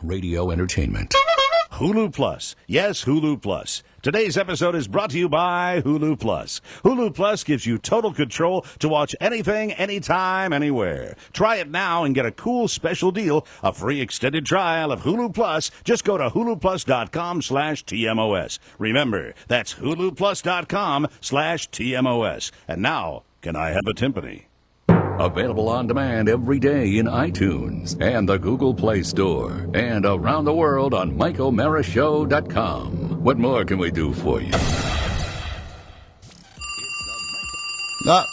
Radio entertainment. Hulu Plus. Yes, Hulu Plus. Today's episode is brought to you by Hulu Plus. Hulu Plus gives you total control to watch anything, anytime, anywhere. Try it now and get a cool special deal, a free extended trial of Hulu Plus. Just go to huluplus.com/TMOS. Remember, that's huluplus.com/TMOS. And now, can I have a timpani? Available on demand every day in iTunes and the Google Play Store and around the world on MikeO'MaraShow.com. What more can we do for you? Oh,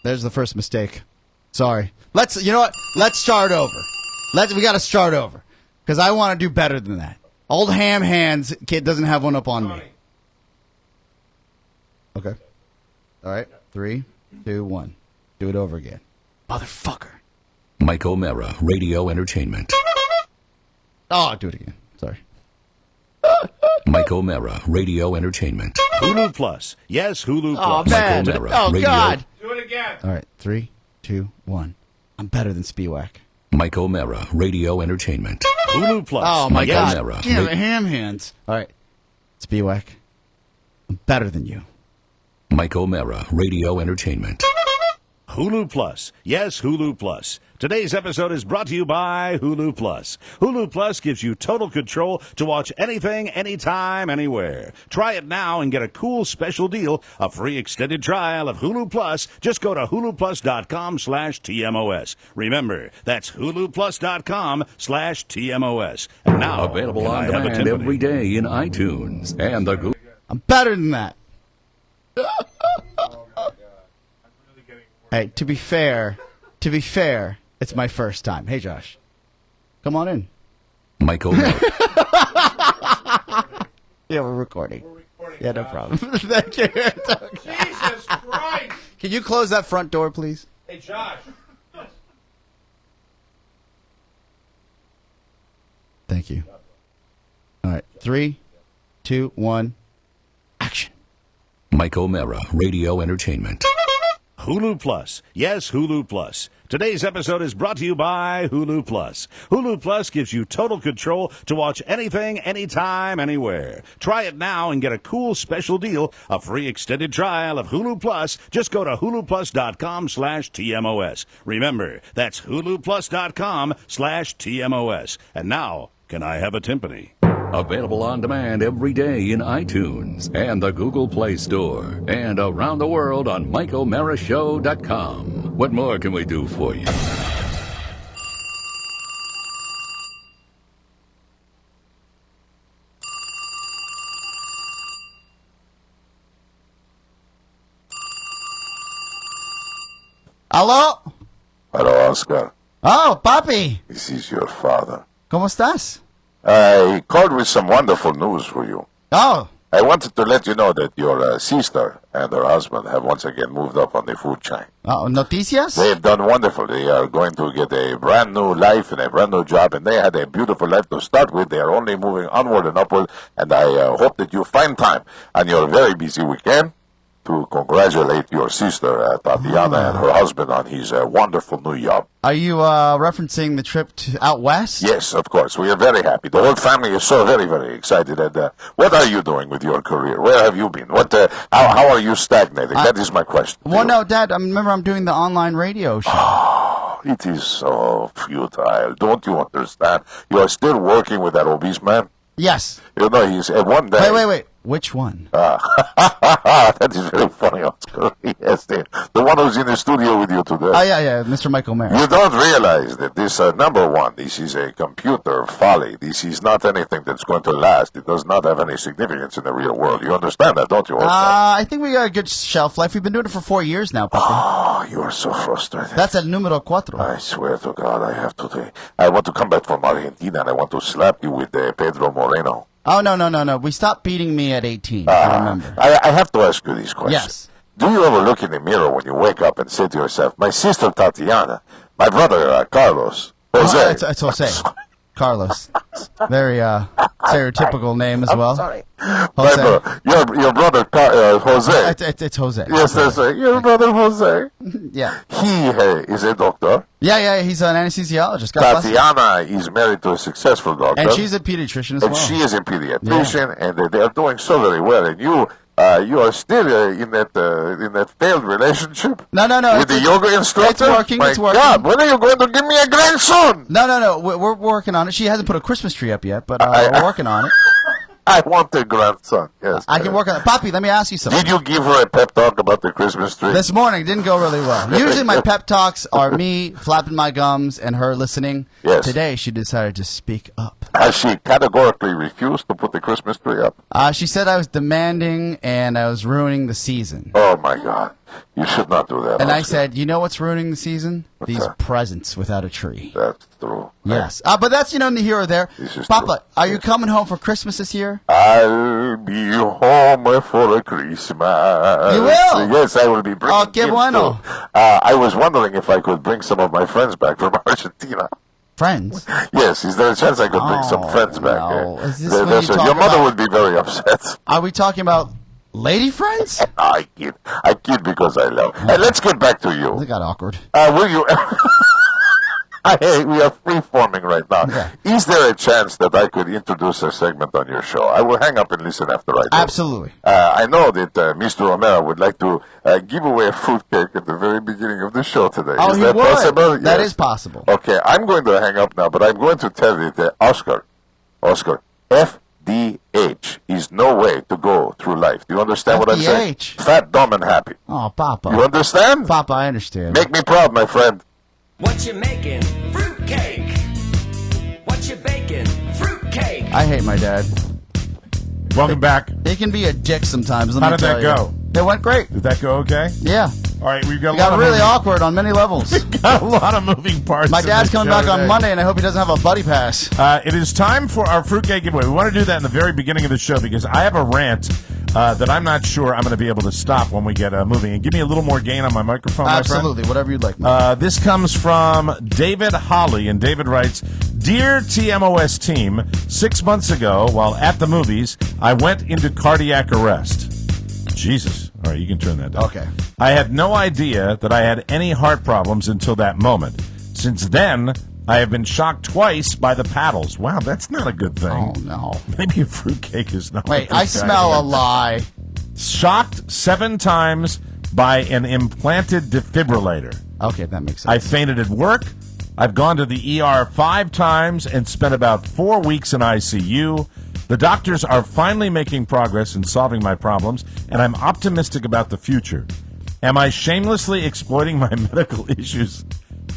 there's the first mistake. Sorry. You know what? Let's start over. We got to start over because I want to do better than that. Old ham hands kid doesn't have one up on me. Okay. All right. 3, 2, 1. Do it over again. Motherfucker. Mike O'Mara, Radio Entertainment. Oh, do it again. Sorry. Mike O'Mara, Radio Entertainment. Hulu Plus. Yes, Hulu Oh, Plus. man. Mike O'Mara, Oh, Radio. God. Do it again. All right. 3, 2, 1. I'm better than Spiewak. Mike O'Mara, Radio Entertainment. Hulu Plus. Oh, my Mike God. O'Mara, Damn it, ham hands. All right. Spiewak. I'm better than you. Mike O'Mara, Radio Entertainment. Hulu Plus. Yes, Hulu Plus. Today's episode is brought to you by Hulu Plus. Hulu Plus gives you total control to watch anything, anytime, anywhere. Try it now and get a cool special deal, a free extended trial of Hulu Plus. Just go to huluplus.com/TMOS. Remember, that's huluplus.com/TMOS. And now, Available can on I have a demand timpani? every day in iTunes and the Google. I'm better than that. Hey, to be fair, it's my first time. Hey, Josh, come on in. Mike O'Mara. Yeah, we're recording. Yeah, no problem. Thank you. Jesus Christ! Can you close that front door, please? Hey, Josh. Thank you. All right, 3, 2, 1, action. Mike O'Mara, Radio Entertainment. Hulu Plus. Yes, Hulu Plus. Today's episode is brought to you by Hulu Plus. Hulu Plus gives you total control to watch anything, anytime, anywhere. Try it now and get a cool special deal, a free extended trial of Hulu Plus. Just go to huluplus.com/TMOS. Remember, that's huluplus.com/TMOS. And now, can I have a timpani? Available on demand every day in iTunes and the Google Play Store and around the world on MikeO'MaraShow.com. What more can we do for you? Hello? Hello, Oscar. Oh, papi. This is your father. ¿Cómo estás? I called with some wonderful news for you. Oh, I wanted to let you know that your sister and her husband have once again moved up on the food chain. noticias? They've done wonderful. They are going to get a brand new life and a brand new job, and they had a beautiful life to start with. They are only moving onward and upward, and I hope that you find time on your very busy weekend to congratulate your sister, Tatiana, and her husband on his wonderful new job. Are you referencing the trip out west? Yes, of course. We are very happy. The whole family is so very, very excited. And what are you doing with your career? Where have you been? How are you stagnating? That is my question. Well, no, Dad. Remember, I'm doing the online radio show. Oh, it is so futile. Don't you understand? You are still working with that obese man? Yes. You know, he's one day... Wait. Which one? That is very funny, Oscar. Yes, the one who's in the studio with you today. Oh, yeah, Mr. Michael Mayer. You don't realize that this, number one, this is a computer folly. This is not anything that's going to last. It does not have any significance in the real world. You understand that, don't you, Oscar? I think we got a good shelf life. We've been doing it for 4 years now, Papi. Oh, you are so frustrated. That's el número 4. I swear to God, I want to come back from Argentina and I want to slap you with Pedro Moreno. Oh, no. We stopped beating me at 18, I remember. I have to ask you this question. Yes. Do you ever look in the mirror when you wake up and say to yourself, my sister Tatiana, my brother Carlos, Jose. It's Jose. Carlos. Very stereotypical name as well. Sorry. Jose. Your brother, Jose. It's Jose. Yes, that's right. Your brother, Jose. Yeah. He is a doctor. Yeah, he's an anesthesiologist. God bless him. Tatiana is married to a successful doctor. And she's a pediatrician as well. And she is a pediatrician, and they are doing so very well. And you are still in that failed relationship. No. With the yoga instructor. It's working. My it's working. God, when are you going to give me a grandson? No. We're working on it. She hasn't put a Christmas tree up yet, but we're working on it. I want a grandson. Yes. I can work on it. Papi, let me ask you something. Did you give her a pep talk about the Christmas tree? This morning didn't go really well. Usually my pep talks are me flapping my gums and her listening. Yes. Today she decided to speak up. Has she categorically refused to put the Christmas tree up? She said I was demanding and I was ruining the season. Oh, my God. You should not do that. And Oscar. I said, you know what's ruining the season? What's These that? presents without a tree. That's true. Yes. But that's, neither here or there. This is Papa, true. are you coming home for Christmas this year? I'll be home for a Christmas. You will? Yes, I will be bringing Oh, qué gifts bueno. too. I was wondering if I could bring some of my friends back from Argentina. Friends? Yes, is there a chance I could bring some friends back? No. Is this There- when there's you a- talk your mother about- would be very upset. Are we talking about lady friends? I kid because I love. Hey, let's get back to you. That got awkward. Will you? Hey, we are free-forming right now. Okay. Is there a chance that I could introduce a segment on your show? I will hang up and listen after I do. Absolutely. I know that Mr. Romero would like to give away a fruitcake at the very beginning of the show today. Oh, is he that would. possible? That Yes. is possible. Okay, I'm going to hang up now, but I'm going to tell you that Oscar, FDH is no way to go through life. Do you understand what I'm saying? FDH? Fat, dumb, and happy. Oh, Papa. You understand? Papa, I understand. Make me proud, my friend. What you making? Fruitcake. What you baking? Fruitcake. I hate my dad. Welcome back. He can be a dick sometimes. Let How me did that tell go? you. It went great. Did that go okay? Yeah. All right, we've got It got really awkward on many levels. got a lot of moving parts. My in dad's this coming show back on today. Monday, and I hope he doesn't have a buddy pass. It is time for our fruitcake giveaway. We want to do that in the very beginning of the show because I have a rant that I'm not sure I'm going to be able to stop when we get moving. And give me a little more gain on my microphone, my friend. Absolutely. Whatever you'd like. Man. This comes from David Holly, and David writes, Dear TMOS team, 6 months ago, while at the movies, I went into cardiac arrest. Jesus. All right, you can turn that down. Okay. I had no idea that I had any heart problems until that moment. Since then, I have been shocked twice by the paddles. Wow, that's not a good thing. Oh, no. Maybe a fruitcake is not. Wait, a I good smell a idea. lie. Shocked 7 times by an implanted defibrillator. Okay, that makes I sense. fainted at work. I've gone to the ER 5 times and spent about 4 weeks in ICU. The doctors are finally making progress in solving my problems, and I'm optimistic about the future. Am I shamelessly exploiting my medical issues?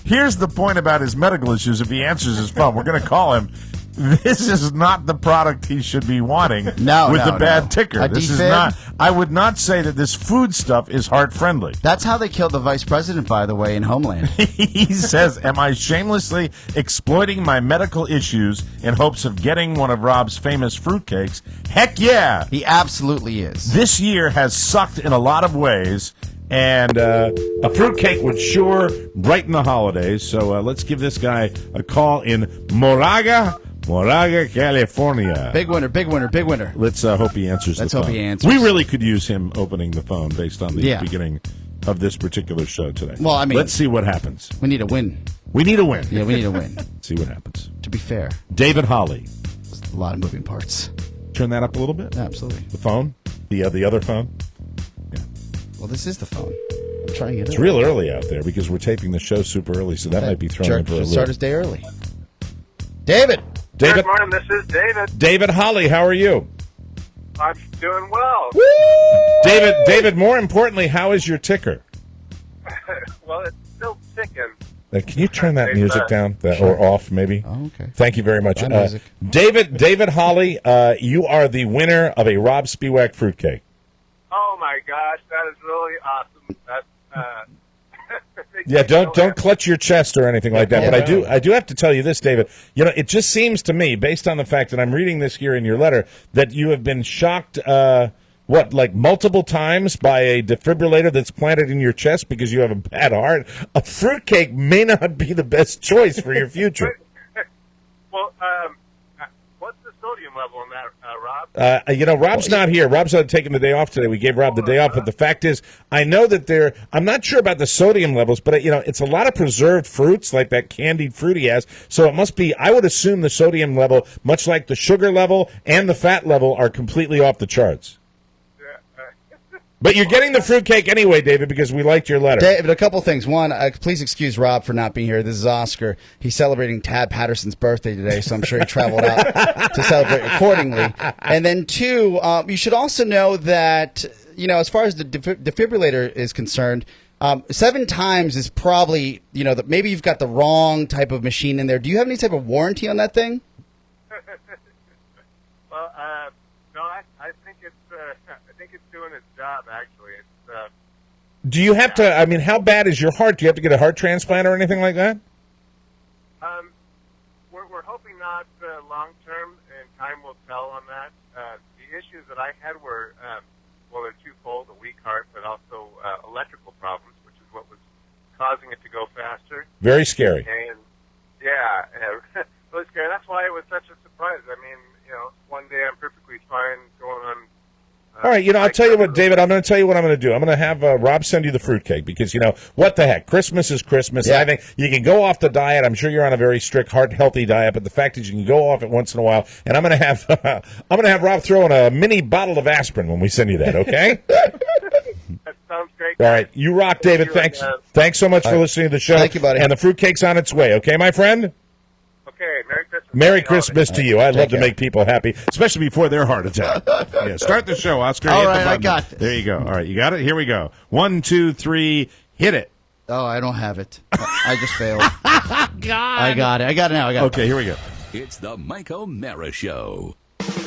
Here's the point about his medical issues. If he answers his phone, we're going to call him. This is not the product he should be wanting with the bad ticker. A This is defib? not. I would not say that this food stuff is heart friendly. That's how they killed the vice president, by the way, in Homeland. He says, am I shamelessly exploiting my medical issues in hopes of getting one of Rob's famous fruitcakes? Heck yeah! He absolutely is. This year has sucked in a lot of ways, and a fruitcake would sure brighten the holidays. So let's give this guy a call in Moraga, California. Big winner, big winner, big winner. Let's hope he answers Let's the phone. hope he answers. We really could use him opening the phone based on the Yeah. beginning of this particular show today. Well, I mean- let's see what happens. We need a win. We need a win. Yeah, we need a win. See what happens. To be fair, David Holly. there's a lot of moving parts. Turn that up a little bit. Absolutely. The phone? The other phone? Well, this is the phone. I'm trying it. It's real early out there because we're taping the show super early, so that might be thrown in for a Start loop. his day early. David. David, Good morning, this is David. David Holly, how are you? I'm doing well. David, more importantly, how is your ticker? Well, it's still ticking. Can you turn that music down or off, maybe? Oh, okay. Thank you very much. Bad music. David Holly, you are the winner of a Rob Spiewak fruitcake. Oh my gosh, that is really awesome. That's Yeah, don't clutch your chest or anything like that. Yeah. But I do have to tell you this, David. You know, it just seems to me, based on the fact that I'm reading this here in your letter, that you have been shocked. Multiple times by a defibrillator that's planted in your chest because you have a bad heart. A fruitcake may not be the best choice for your future. Well, what's the sodium level in that, Rob? Rob's not here. Rob's not taking the day off today. We gave Rob the day off, but the fact is, I know that I'm not sure about the sodium levels, but, it's a lot of preserved fruits, like that candied fruit he has, so it must be, I would assume the sodium level, much like the sugar level and the fat level, are completely off the charts. But you're getting the fruitcake anyway, David, because we liked your letter. David, a couple things. One, please excuse Rob for not being here. This is Oscar. He's celebrating Tad Patterson's birthday today, so I'm sure he traveled out to celebrate accordingly. And then two, you should also know that, as far as the defibrillator is concerned, 7 times is probably, maybe you've got the wrong type of machine in there. Do you have any type of warranty on that thing? Well, no, I think it's doing its job, actually. Do you have to, how bad is your heart? Do you have to get a heart transplant or anything like that? We're hoping not long-term, and time will tell on that. The issues that I had were, they're twofold, a weak heart, but also electrical problems, which is what was causing it to go faster. Very scary. And, yeah, really scary. That's why it was such a surprise. One day I'm perfectly fine going on. All right, I'll tell you what, David, I'm going to tell you what I'm going to do. I'm going to have Rob send you the fruitcake because, what the heck? Christmas is Christmas. Yeah. I think you can go off the diet. I'm sure you're on a very strict, heart-healthy diet, but the fact is you can go off it once in a while. And I'm going to have Rob throw in a mini bottle of aspirin when we send you that, okay? That sounds great. All right, you rock, David. Thanks so much for listening to the show. Thank you, buddy. And the fruitcake's on its way, okay, my friend? Okay, Merry Christmas. Merry Christmas to you. I love to care. make people happy, especially before their heart attack. Yeah, start the show, Oscar. All Hit the right, I button. got this. There you go. All right, you got it? Here we go. 1, 2, 3, hit it. Oh, I don't have it. I just failed. God. I got it. I got it now. Okay, here we go. It's the Mike O'Mara Show.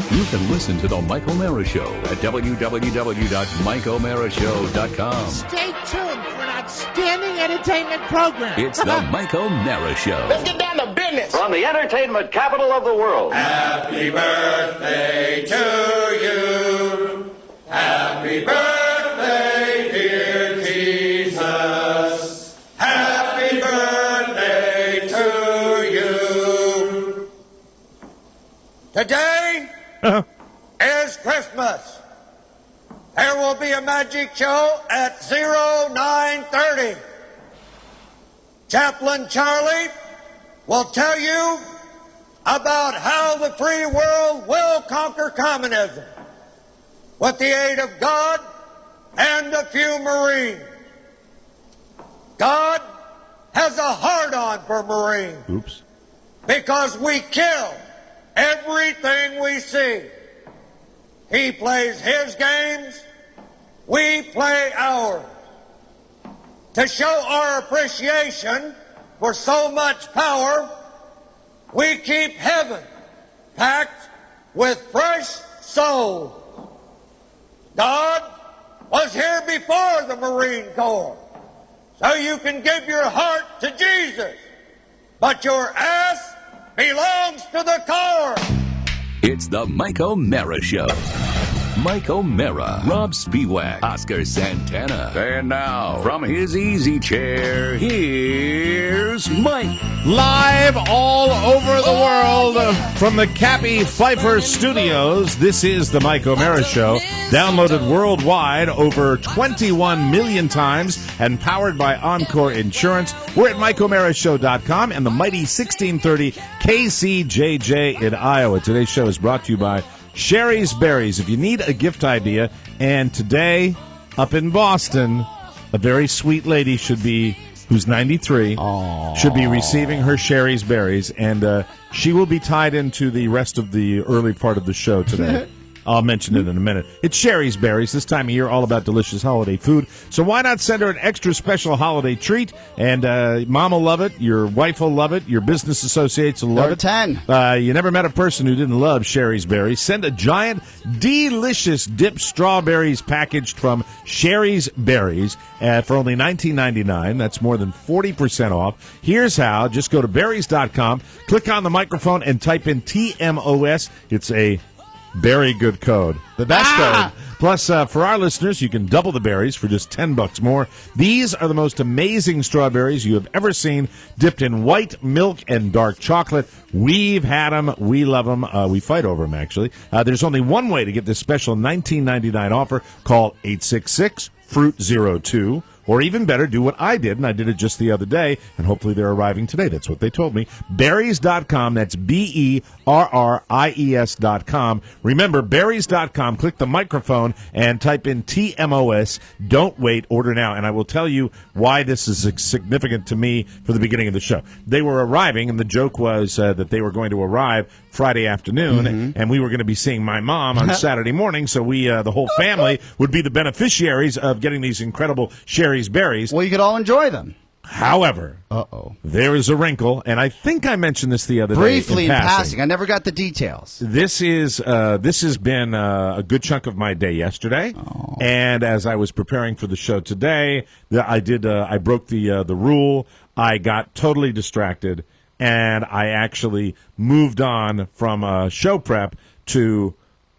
You can listen to the Mike O'Mara Show at www.mikeomarashow.com. Stay tuned for an outstanding entertainment program. It's the Mike O'Mara Show. Let's get down to business. From the entertainment capital of the world. Happy birthday to you. Happy birthday, dear Jesus. Happy birthday to you. Today is Christmas. There will be a magic show at 0930. Chaplain Charlie will tell you about how the free world will conquer communism with the aid of God and a few Marines. God has a hard-on for Marines. Oops. Because we kill everything we see. He plays his games, we play ours. To show our appreciation for so much power, we keep heaven packed with fresh souls. God was here before the Marine Corps, so you can give your heart to Jesus, but your ass belongs to the Corps. It's the Mike O'Mara Show. Mike O'Mara, Rob Spiewak, Oscar Santana. And now, from his easy chair, here's Mike. Live all over the world from the Cappy Pfeiffer Studios, this is the Mike O'Mara Show, downloaded worldwide over 21 million times and powered by Encore Insurance. We're at MikeO'MaraShow.com and the mighty 1630 KCJJ in Iowa. Today's show is brought to you by Sherry's Berries. If you need a gift idea, and today, up in Boston, a very sweet lady who's 93, should be receiving her Sherry's Berries, and she will be tied into the rest of the early part of the show today. I'll mention it in a minute. It's Sherry's Berries, this time of year, all about delicious holiday food. So why not send her an extra special holiday treat? And Mom will love it, your wife will love it, your business associates will love it. 10. You never met a person who didn't love Sherry's Berries. Send a giant, delicious dipped strawberries packaged from Sherry's Berries for only $19.99. That's more than 40% off. Here's how. Just go to berries.com, click on the microphone, and type in TMOS. It's a Very good code. The best code. Plus, for our listeners, you can double the berries for just $10 more. These are the most amazing strawberries you have ever seen, dipped in white milk and dark chocolate. We've had them. We love them. We fight over them, actually. There's only one way to get this special $19.99 offer. Call 866-FRUIT-02. Or even better, do what I did, and I did it just the other day, and hopefully they're arriving today. That's what they told me. Berries.com, that's BERRIES.com. Remember, berries.com, click the microphone and type in TMOS. Don't wait, order now. And I will tell you why this is significant to me for the beginning of the show. They were arriving, and the joke was that they were going to arrive Friday afternoon, and we were going to be seeing my mom on Saturday morning, so we, the whole family, would be the beneficiaries of getting these incredible Sherry's berries. Well, you could all enjoy them. However, there is a wrinkle, and I think I mentioned this the other briefly day in passing. I never got the details. This has been a good chunk of my day yesterday, and as I was preparing for the show today, I broke the rule. I got totally distracted, and I actually moved on from show prep to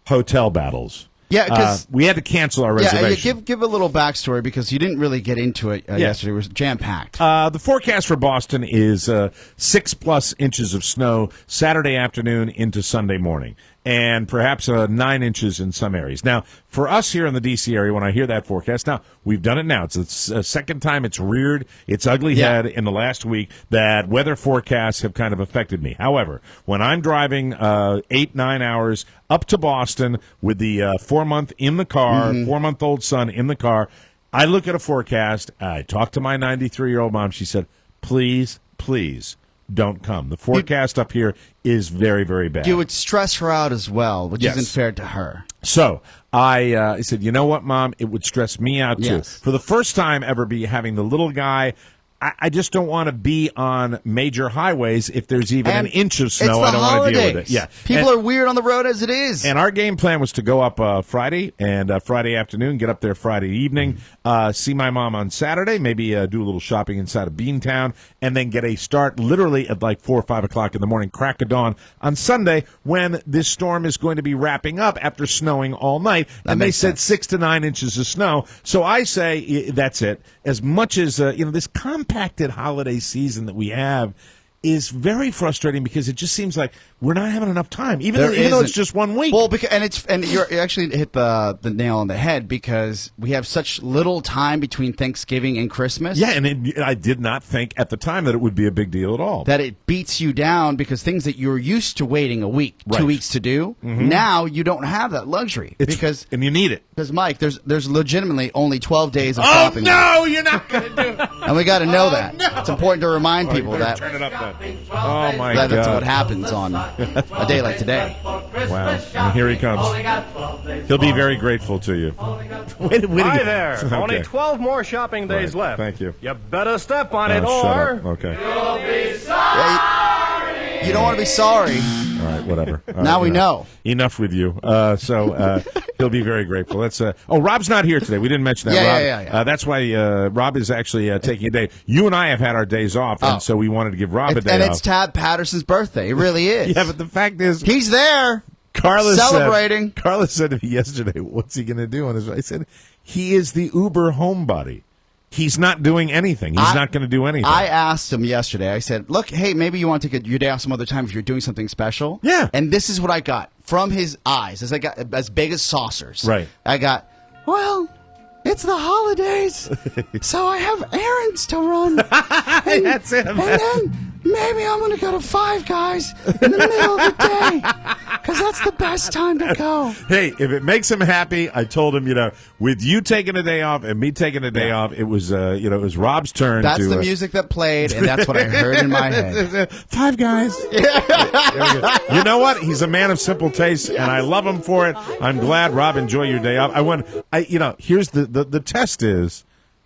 hotel battles. Yeah, because we had to cancel our reservation. Yeah, give a little backstory because you didn't really get into it yesterday. It was jam-packed. The forecast for Boston is 6+ inches of snow Saturday afternoon into Sunday morning, and perhaps 9 inches in some areas. Now, for us here in the D.C. area, when I hear that forecast, now, we've done it now. It's the second time it's reared its ugly head in the last week that weather forecasts have kind of affected me. However, when I'm driving 8-9 hours up to Boston with the 4-month in the car, 4-month-old son in the car, I look at a forecast. I talk to my 93-year-old mom. She said, please, don't come. The forecast up here is very, very bad. You would stress her out as well, which isn't fair to her. So I said, you know what, Mom? It would stress me out, too. Yes. For the first time ever having the little guy, I just don't want to be on major highways if there's even an inch of snow. I don't want to deal with it. Yeah, people are weird on the road as it is. And our game plan was to go up Friday and Friday afternoon, get up there Friday evening, see my mom on Saturday, maybe do a little shopping inside of Beantown, and then get a start literally at like 4 or 5 o'clock in the morning, crack of dawn on Sunday when this storm is going to be wrapping up after snowing all night. And they said 6 to 9 inches of snow. So I say that's it. As much as this compacted holiday season that we have is very frustrating because it just seems like we're not having enough time, even though it's just 1 week. Well, and you actually hit the nail on the head because we have such little time between Thanksgiving and Christmas. Yeah, and I did not think at the time that it would be a big deal at all. That it beats you down because things that you're used to waiting a week, 2 weeks to do, now you don't have that luxury and you need it. Because Mike, there's legitimately only 12 days of shopping. Oh no, you're not going to do it. And we got to know that. No. It's important to remind people that. Turn it up then. Oh my God. That's what happens on a day like today. Wow. And here he comes. He'll be very grateful to you. Hi there. Okay. Only 12 more shopping days left. Thank you. You better step on it, Shut or... up. Okay. You'll be sorry. You don't want to be sorry. All right, whatever. Now we know. Enough with you. So he'll be very grateful. That's Rob's not here today. We didn't mention that. Yeah. That's why Rob is actually taking a day. You and I have had our days off, and so we wanted to give Rob a day off. And it's Tab Patterson's birthday. It really is. Yeah, but the fact is, he's there. Carla celebrating. Carla said to me yesterday, "What's he going to do on his?" I said, "He is the Uber homebody. He's not doing anything. He's not going to do anything." I asked him yesterday. I said, look, hey, maybe you want to take your day off some other time if you're doing something special. Yeah. And this is what I got from his eyes. As I got as big as saucers. Right. I got, well, it's the holidays, so I have errands to run. That's it. And then maybe I'm going to go to Five Guys in the middle of the day because that's the best time to go. Hey, if it makes him happy, I told him, with you taking a day off and me taking a day off, it was, it was Rob's turn. That's the music that played, and that's what I heard in my head. Five Guys. You know what? He's a man of simple tastes, and I love him for it. I'm glad, Rob, enjoy your day off. Here's the test is,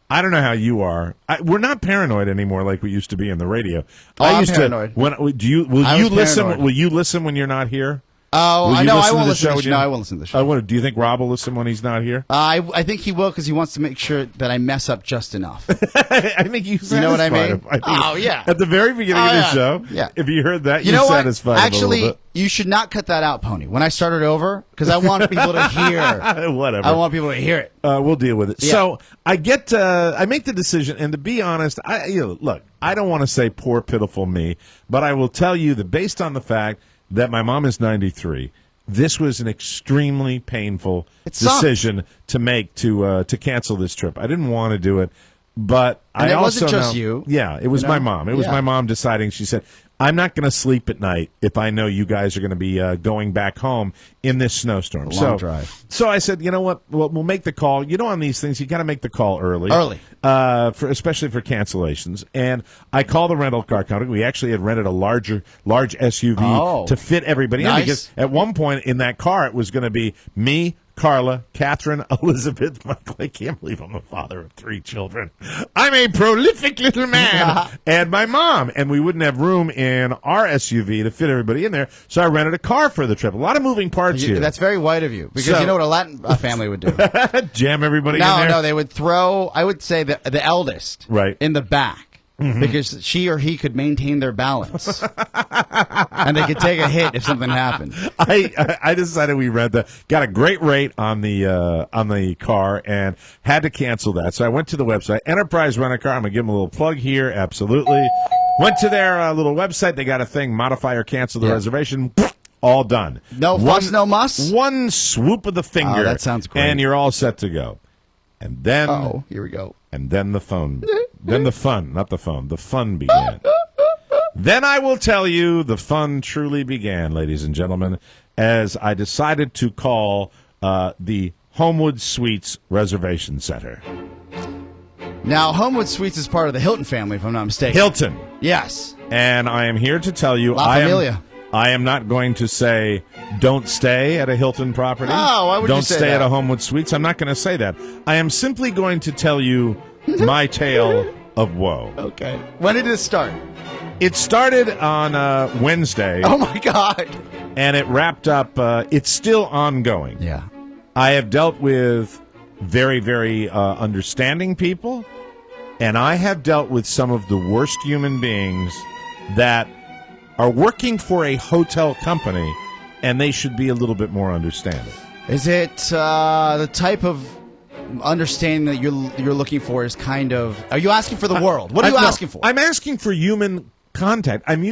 I don't know how you are. We're not paranoid anymore like we used to be in the radio. I'm paranoid. Will you listen when you're not here? Oh, Will I you know. I listen won't to the listen to show the show. No, I won't listen to the show. Do you think Rob will listen when he's not here? I think he will because he wants to make sure that I mess up just enough. I think you know what I mean? him. Oh, yeah. At the very beginning of the show, if you heard that, you know what? satisfied him a Actually, little bit. you should not cut that out, Pony. When I started over, because I want people to hear. Whatever. I want people to hear it. We'll deal with it. Yeah. So I make the decision, and to be honest, look, I don't want to say poor, pitiful me, but I will tell you that based on the fact that my mom is 93, this was an extremely painful decision to make to cancel this trip. I didn't want to do it, but and I it also wasn't just know, you. Yeah, it was my mom. It was my mom deciding. She said, I'm not going to sleep at night if I know you guys are going to be going back home in this snowstorm. Long drive. So I said, you know what? We'll make the call. On these things, you got to make the call early. Especially for cancellations. And I called the rental car company. We actually had rented a large SUV to fit everybody in, because at one point in that car it was going to be me, Carla, Catherine, Elizabeth, Michael. I can't believe I'm the father of 3 children. I'm a prolific little man. And my mom. And we wouldn't have room in our SUV to fit everybody in there, so I rented a car for the trip. A lot of moving parts here. That's very white of you, because you know what a Latin family would do? Jam everybody in there? No, they would throw, I would say, the eldest in the back. Mm-hmm. Because she or he could maintain their balance, and they could take a hit if something happened. I decided we got a great rate on the car, and had to cancel that. So I went to the website, Enterprise Rent a Car. I'm gonna give them a little plug here. Absolutely, went to their little website. They got a thing: modify or cancel the reservation. All done. No fuss, no muss. One swoop of the finger. Oh, that sounds great. And you're all set to go. And then, here we go. And then the phone. Then the fun, not the phone. The fun began. Then I will tell you, the fun truly began, ladies and gentlemen, as I decided to call the Homewood Suites Reservation Center. Now, Homewood Suites is part of the Hilton family, if I'm not mistaken. Hilton. Yes. And I am here to tell you, La Familia. I am not going to say don't stay at a Hilton property. Oh, why would you say Don't stay that? at a Homewood Suites. I'm not going to say that. I am simply going to tell you my tale of woe. Okay. When did this start? It started on Wednesday. Oh, my God. And it wrapped up. It's still ongoing. Yeah. I have dealt with very, very understanding people, and I have dealt with some of the worst human beings that are working for a hotel company, and they should be a little bit more understanding. Is it the type of understanding that you're looking for is kind of... Are you asking for the world? What are you asking for? I'm asking for human contact. I'm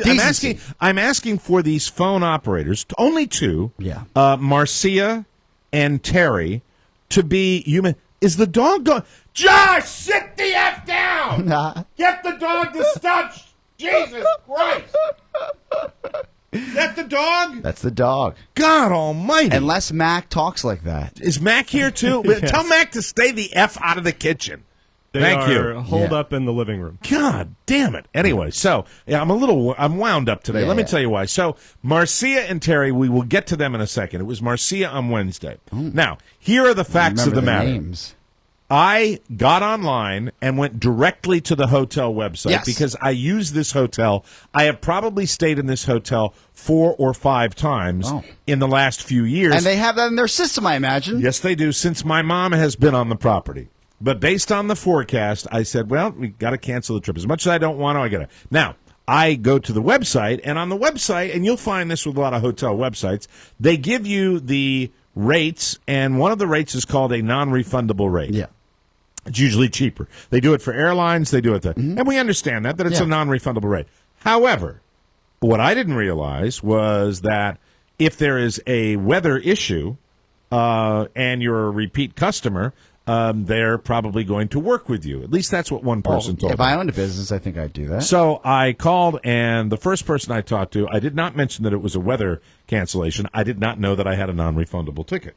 asking for these phone operators, only 2, Marcia and Terry, to be human. Is the dog going... Josh, sit the F down! Get the dog to stop... Jesus Christ! Is that the dog? That's the dog. God almighty. Unless Mac talks like that. Is Mac here too? Yes. Tell Mac to stay the F out of the kitchen. Thank you. Holed up in the living room. God damn it. Anyway, so I'm wound up today. Let me tell you why. So Marcia and Terry, we will get to them in a second. It was Marcia on Wednesday. Now, here are the facts of the matter. Names. I got online and went directly to the hotel website because I use this hotel. I have probably stayed in this hotel 4 or 5 times in the last few years. And they have that in their system, I imagine. Yes, they do, since my mom has been on the property. But based on the forecast, I said, well, we got to cancel the trip. As much as I don't want to, I got to. Now, I go to the website, and on the website, and you'll find this with a lot of hotel websites, they give you the rates, and one of the rates is called a non-refundable rate. Yeah. It's usually cheaper. They do it for airlines. They do it and we understand that it's a non-refundable rate. However, what I didn't realize was that if there is a weather issue and you're a repeat customer, they're probably going to work with you. At least that's what one person told me. If I owned a business, I think I'd do that. So I called, and the first person I talked to, I did not mention that it was a weather cancellation. I did not know that I had a non-refundable ticket.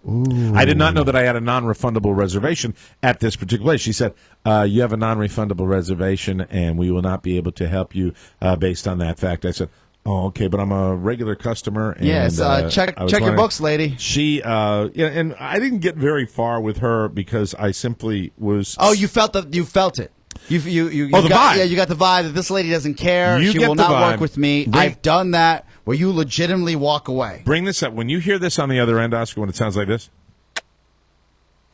Ooh. I did not know that I had a non-refundable reservation at this particular place. She said, you have a non-refundable reservation, and we will not be able to help you based on that fact. I said, oh, okay, but I'm a regular customer. And, yes, check your books, lady. She, and I didn't get very far with her because I simply was... Oh, you felt it. You vibe. Yeah, you got the vibe that this lady doesn't care. You she get will the not vibe. work with me. I've done that where you legitimately walk away. Bring this up. When you hear this on the other end, Oscar, when it sounds like this.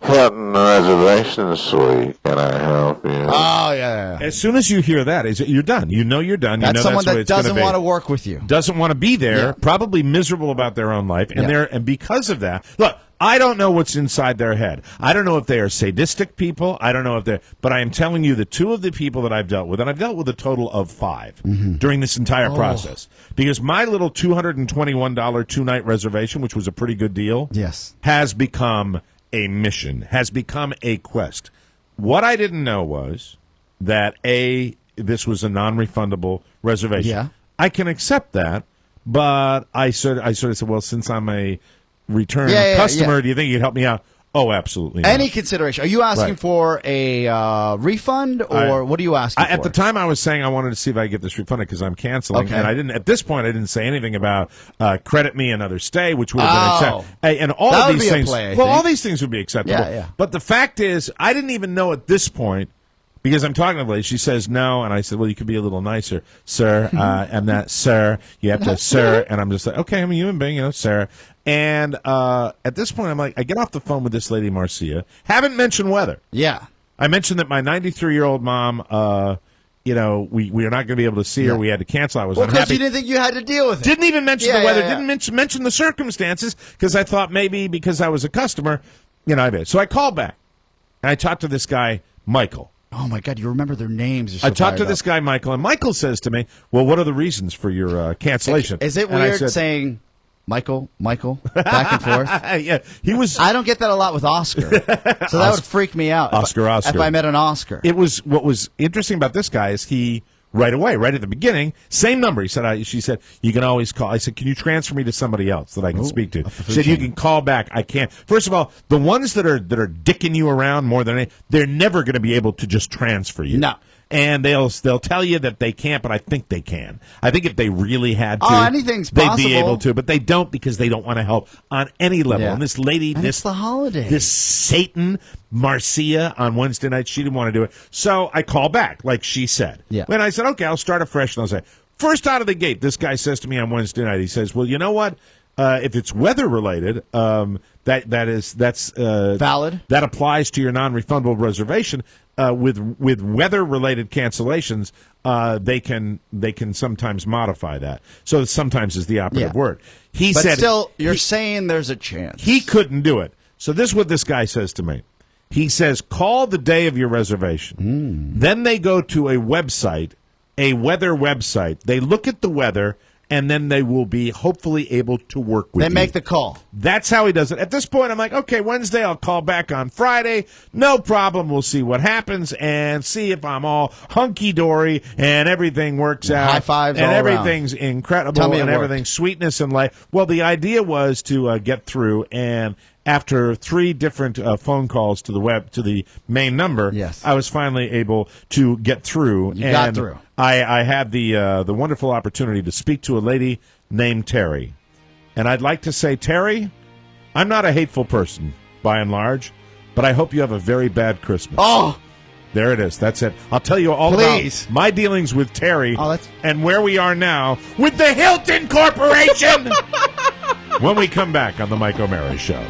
Hilton reservation suite. Can I help you? Oh, yeah. As soon as you hear that, you're done. You know you're done. That's you know someone that's that doesn't want to work with you. Doesn't want to be there, probably miserable about their own life. And because of that, look, I don't know what's inside their head. I don't know if they are sadistic people. I don't know if they're, but I am telling you the two of the people that I've dealt with, and I've dealt with a total of 5 during this entire process. Because my little $221 two-night reservation, which was a pretty good deal, has become a mission, has become a quest. What I didn't know was that, this was a non-refundable reservation. Yeah. I can accept that, but I sort of said, well, since I'm a return customer, do you think you could help me out? Oh, absolutely not. Any consideration. Are you asking for a refund, or what are you asking for? At the time, I was saying I wanted to see if I could get this refunded because I'm canceling. Okay. And I didn't. At this point, I didn't say anything about credit me another stay, which would have been acceptable. And all that of these would be things. a play, I well, think. all these things would be acceptable. Yeah. But the fact is, I didn't even know at this point. Because I'm talking to the lady, she says no, and I said, well, you could be a little nicer, sir. I'm not sir. You have to sir, and I'm just like, okay, I'm a human being, sir. And at this point, I'm like, I get off the phone with this lady, Marcia. Haven't mentioned weather. Yeah. I mentioned that my 93-year-old mom, we are not going to be able to see her. We had to cancel. I was unhappy. Because you didn't think you had to deal with it. Didn't even mention the weather. Didn't mention the circumstances because I thought maybe because I was a customer, I did. So I called back, and I talked to this guy, Michael. Oh, my God, you remember their names. I talked to this guy, Michael, and Michael says to me, well, what are the reasons for your cancellation? Is it weird saying Michael, back and forth? Yeah, he was. I don't get that a lot with Oscar, so that would freak me out. Oscar. If I met an Oscar. What was interesting about this guy is he, right away, right at the beginning, same number. He said, she said, you can always call. I said, can you transfer me to somebody else that I can speak to? She said, you can call back. I can't. First of all, the ones that are dicking you around more than anything, they're never going to be able to just transfer you. No. And they'll tell you that they can't, but I think they can. I think if they really had to, anything's possible. They'd be able to, but they don't because they don't want to help on any level. Yeah. And this lady, it's the holiday. This Satan, Marcia, on Wednesday night, she didn't want to do it. So I called back, like she said. Yeah. And I said, okay, I'll start afresh. And I'll say, first out of the gate, this guy says to me on Wednesday night, he says, well, you know what? If it's weather related, that's valid. That applies to your non-refundable reservation. With weather-related cancellations, they can sometimes modify that. So sometimes is the operative word. He but said, still, you're saying there's a chance. He couldn't do it. So this is what this guy says to me. He says, call the day of your reservation. Then they go to a website, a weather website. They look at the weather, and then they will be hopefully able to work with you. They make the call. That's how he does it. At this point, I'm like, okay, Wednesday, I'll call back on Friday. No problem. We'll see what happens and see if I'm all hunky-dory and everything works out. High fives and all everything's around. incredible and everything's sweetness and life. Well, the idea was to get through, and after 3 different phone calls to the main number, I was finally able to get through. You got through. I had the wonderful opportunity to speak to a lady named Terry. And I'd like to say, Terry, I'm not a hateful person, by and large, but I hope you have a very bad Christmas. Oh! There it is. That's it. I'll tell you all about my dealings with Terry and where we are now with the Hilton Corporation when we come back on the Mike O'Mara Show.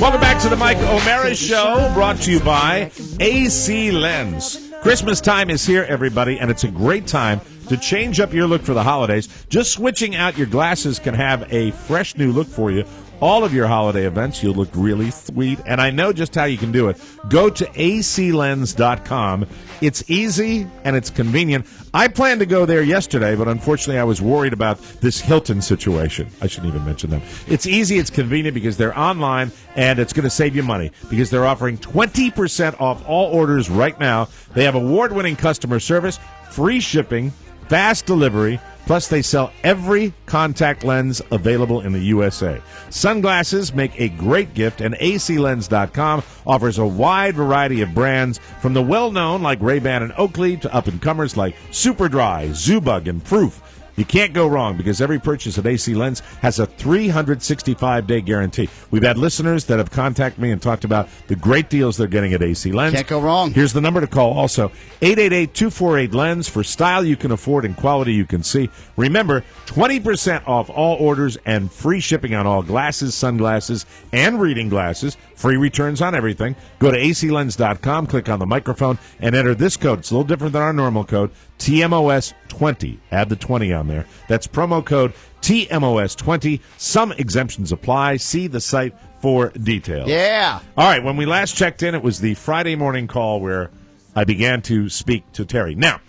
Welcome back to the Mike O'Mara Show, brought to you by AC Lens. Christmas time is here, everybody, and it's a great time to change up your look for the holidays. Just switching out your glasses can have a fresh new look for you. All of your holiday events, you'll look really sweet, and I know just how you can do it. Go to aclens.com. It's easy and it's convenient. I planned to go there yesterday, but unfortunately I was worried about this Hilton situation. I shouldn't even mention them. It's easy, it's convenient because they're online, and it's going to save you money because they're offering 20% off all orders right now. They have award-winning customer service, free shipping, fast delivery, plus they sell every contact lens available in the USA. Sunglasses make a great gift, and aclens.com offers a wide variety of brands, from the well-known like Ray-Ban and Oakley to up-and-comers like Superdry, Zubug, and Proof. You can't go wrong because every purchase at AC Lens has a 365-day guarantee. We've had listeners that have contacted me and talked about the great deals they're getting at AC Lens. Can't go wrong. Here's the number to call also, 888-248-LENS for style you can afford and quality you can see. Remember, 20% off all orders and free shipping on all glasses, sunglasses, and reading glasses. Free returns on everything. Go to aclens.com, click on the microphone, and enter this code. It's a little different than our normal code, TMOS20. Add the 20 on there. That's promo code TMOS20. Some exemptions apply. See the site for details. Yeah. All right, when we last checked in, it was the Friday morning call where I began to speak to Terry. Now,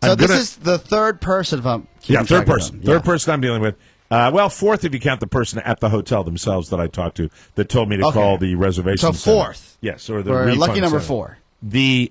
so this is the third person. If I'm keeping third track of person. them. Third person I'm dealing with. Well, fourth if you count the person at the hotel themselves that I talked to that told me to call the reservation So center. fourth. Yes, or the We're refund lucky number center. 4.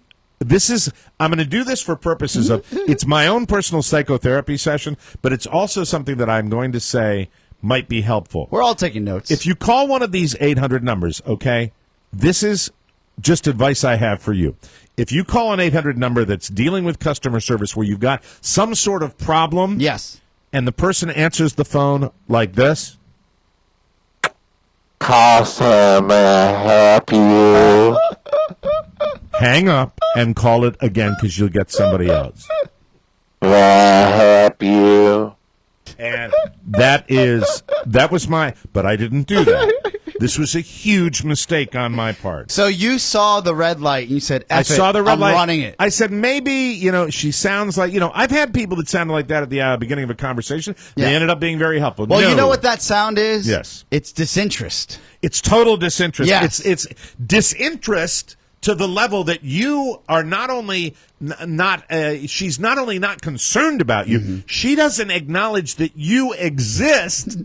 I'm going to do this for purposes of, it's my own personal psychotherapy session, but it's also something that I'm going to say might be helpful. We're all taking notes. If you call one of these 800 numbers, okay, this is just advice I have for you. If you call an 800 number that's dealing with customer service where you've got some sort of problem, yes, and the person answers the phone like this, Customer, may I help you? hang up and call it again because you'll get somebody else. May I help you? And that was but I didn't do that. This was a huge mistake on my part. So you saw the red light and you said, I saw the red light. I'm running it. I said, maybe, she sounds like, I've had people that sounded like that at the beginning of a conversation. Yeah. They ended up being very helpful. Well, No. you know what that sound is? Yes. It's disinterest. It's total disinterest. Yes. It's disinterest to the level that you are not only she's not only not concerned about you, she doesn't acknowledge that you exist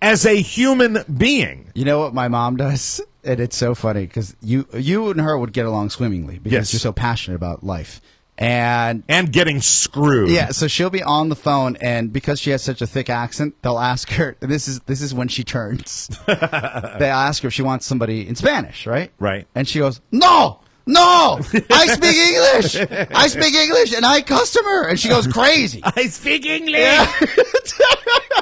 as a human being. You know what my mom does? And it's so funny because you and her would get along swimmingly because Yes. you're so passionate about life. And getting screwed. Yeah, so she'll be on the phone, and because she has such a thick accent, they'll ask her. This is when she turns. They ask her if she wants somebody in Spanish, right? Right. And she goes, "No, I speak English. I speak English, and I customer." And she goes crazy. I speak English.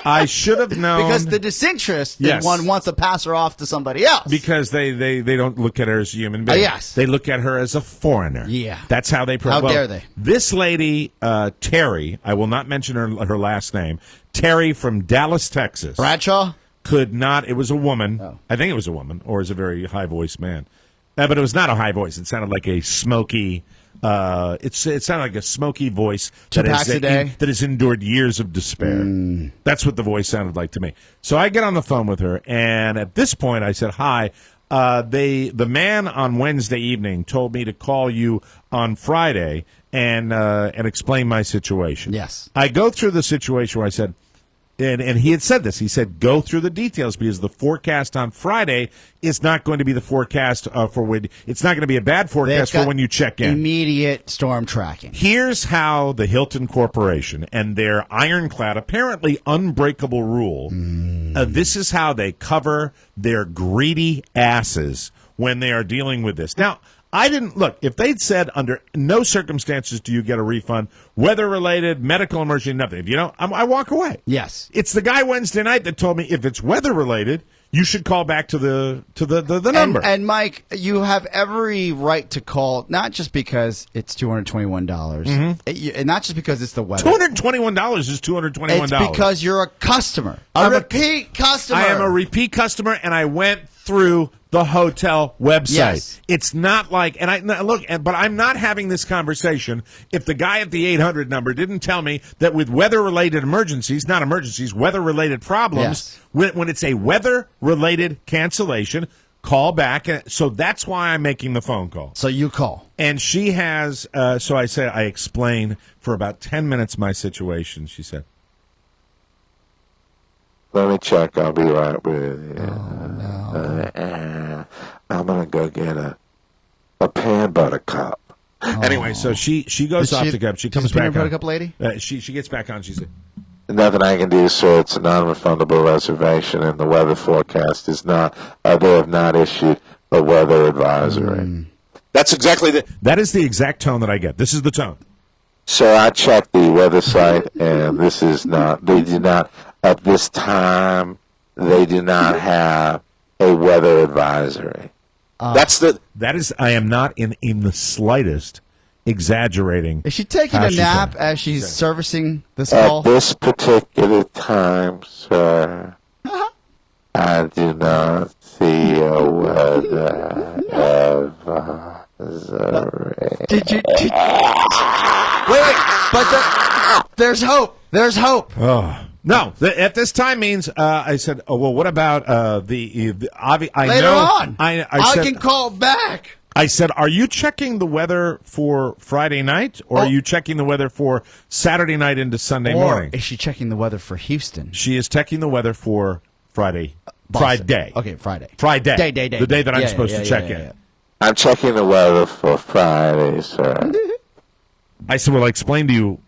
I should have known. Because the disinterest, Yes. one wants to pass her off to somebody else. Because they don't look at her as a human being. Yes. They look at her as a foreigner. Yeah. That's how they... How dare they? This lady, Terry, I will not mention her last name, Terry from Dallas, Texas. Bradshaw? Could not... It was a woman. Oh. I think it was a woman, or is a very high-voiced man. But it was not a high voice. It sounded like a smoky... it sounded like a smoky voice Two packs a day? that has endured years of despair. That's what the voice sounded like to me. So I get on the phone with her, and at this point I said, "Hi, the man on Wednesday evening told me to call you on Friday and explain my situation." Yes. I go through the situation where I said, and he had said this. He said, go through the details because the forecast on Friday is not going to be the forecast for when it's not going to be a bad forecast for when you check in. Immediate storm tracking. Here's how the Hilton Corporation and their ironclad, apparently unbreakable rule, this is how they cover their greedy asses when they are dealing with this. Now, I didn't look. If they'd said under no circumstances do you get a refund, weather-related, medical emergency, nothing. If you don't, I walk away. Yes. It's the guy Wednesday night that told me if it's weather-related, you should call back to the number. And Mike, you have every right to call, not just because it's $221, and not just because it's the weather. $221 is $221. It's because you're a customer, a repeat customer. I am a repeat customer, and I went through the hotel website. Yes. It's not like, but I'm not having this conversation if the guy at the 800 number didn't tell me that with weather-related emergencies, not emergencies, weather-related problems, when it's a weather-related cancellation, call back. So that's why I'm making the phone call. So you call. And she has, so I explained for about 10 minutes my situation, she said. Let me check. I'll be right with you. Oh, no. I'm going to go get a pan butter cup. Anyway, so she goes off to go. She comes back on. Peanut butter cup lady? She gets back on. She said, Nothing I can do, sir. It's a non-refundable reservation, and the weather forecast is not. They have not issued a weather advisory. That's exactly that is the exact tone that I get. This is the tone. So I checked the weather site, and this is not. They do not at this time. They do not have a weather advisory. That is. I am not in the slightest exaggerating. Is she taking how a she's nap doing. as she's servicing this At call? this particular time, sir, I do not see a weather advisory. Did you? Wait, but there's hope. There's hope. Oh. No, at this time means I said. Oh well, what about the I Later know, on, I said, can call back. I said, are you checking the weather for Friday night, or are you checking the weather for Saturday night into Sunday morning? Is she checking the weather for Houston? She is checking the weather for Friday. Boston. Friday. Okay, Friday. Friday. Day. The day that I'm supposed to check in. Yeah. I'm checking the weather for Friday, sir. I said, well, I explained to you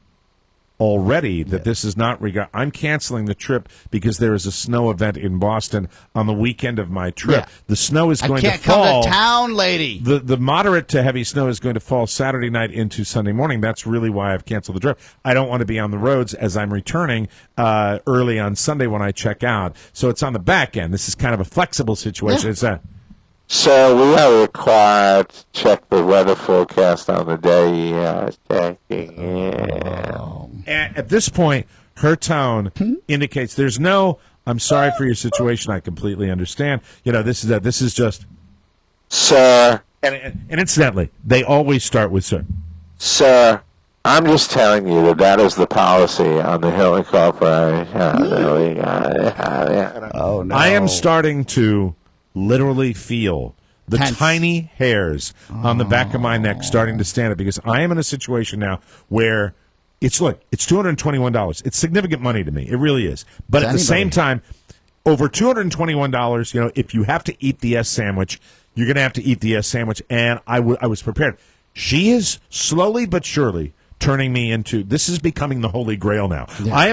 already that this is not I'm canceling the trip because there is a snow event in Boston on the weekend of my trip. Yeah. The snow is going to can't fall. come to town, lady. The moderate to heavy snow is going to fall Saturday night into Sunday morning. That's really why I've canceled the trip. I don't want to be on the roads as I'm returning early on Sunday when I check out. So it's on the back end. This is kind of a flexible situation. Yeah. So we are required to check the weather forecast on the day you are checking in. At this point, her tone indicates there's no, I'm sorry for your situation. I completely understand. This is just. Sir. And incidentally, they always start with sir. Sir, I'm just telling you that is the policy on the Hilton Corporation. Oh, no. I am starting to literally feel the tiny hairs on the back of my neck starting to stand up because I am in a situation now where it's $221. It's significant money to me. It really is. But at the same time, over $221, if you have to eat the S sandwich, you're going to have to eat the S sandwich. And I was prepared. She is slowly but surely turning me into, this is becoming the Holy Grail now. Yeah.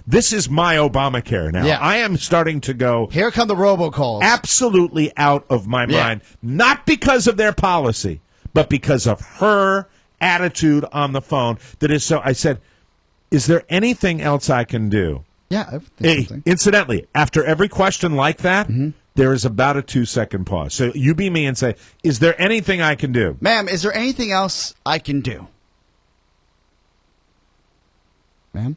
This is my Obamacare now. Yeah. I am starting to go. Here come the robocalls. Absolutely out of my mind. Not because of their policy, but because of her attitude on the phone that is so. I said, is there anything else I can do? Yeah. Incidentally, after every question like that, there is about a 2-second pause. So you be me and say, is there anything I can do? Ma'am, is there anything else I can do? Ma'am?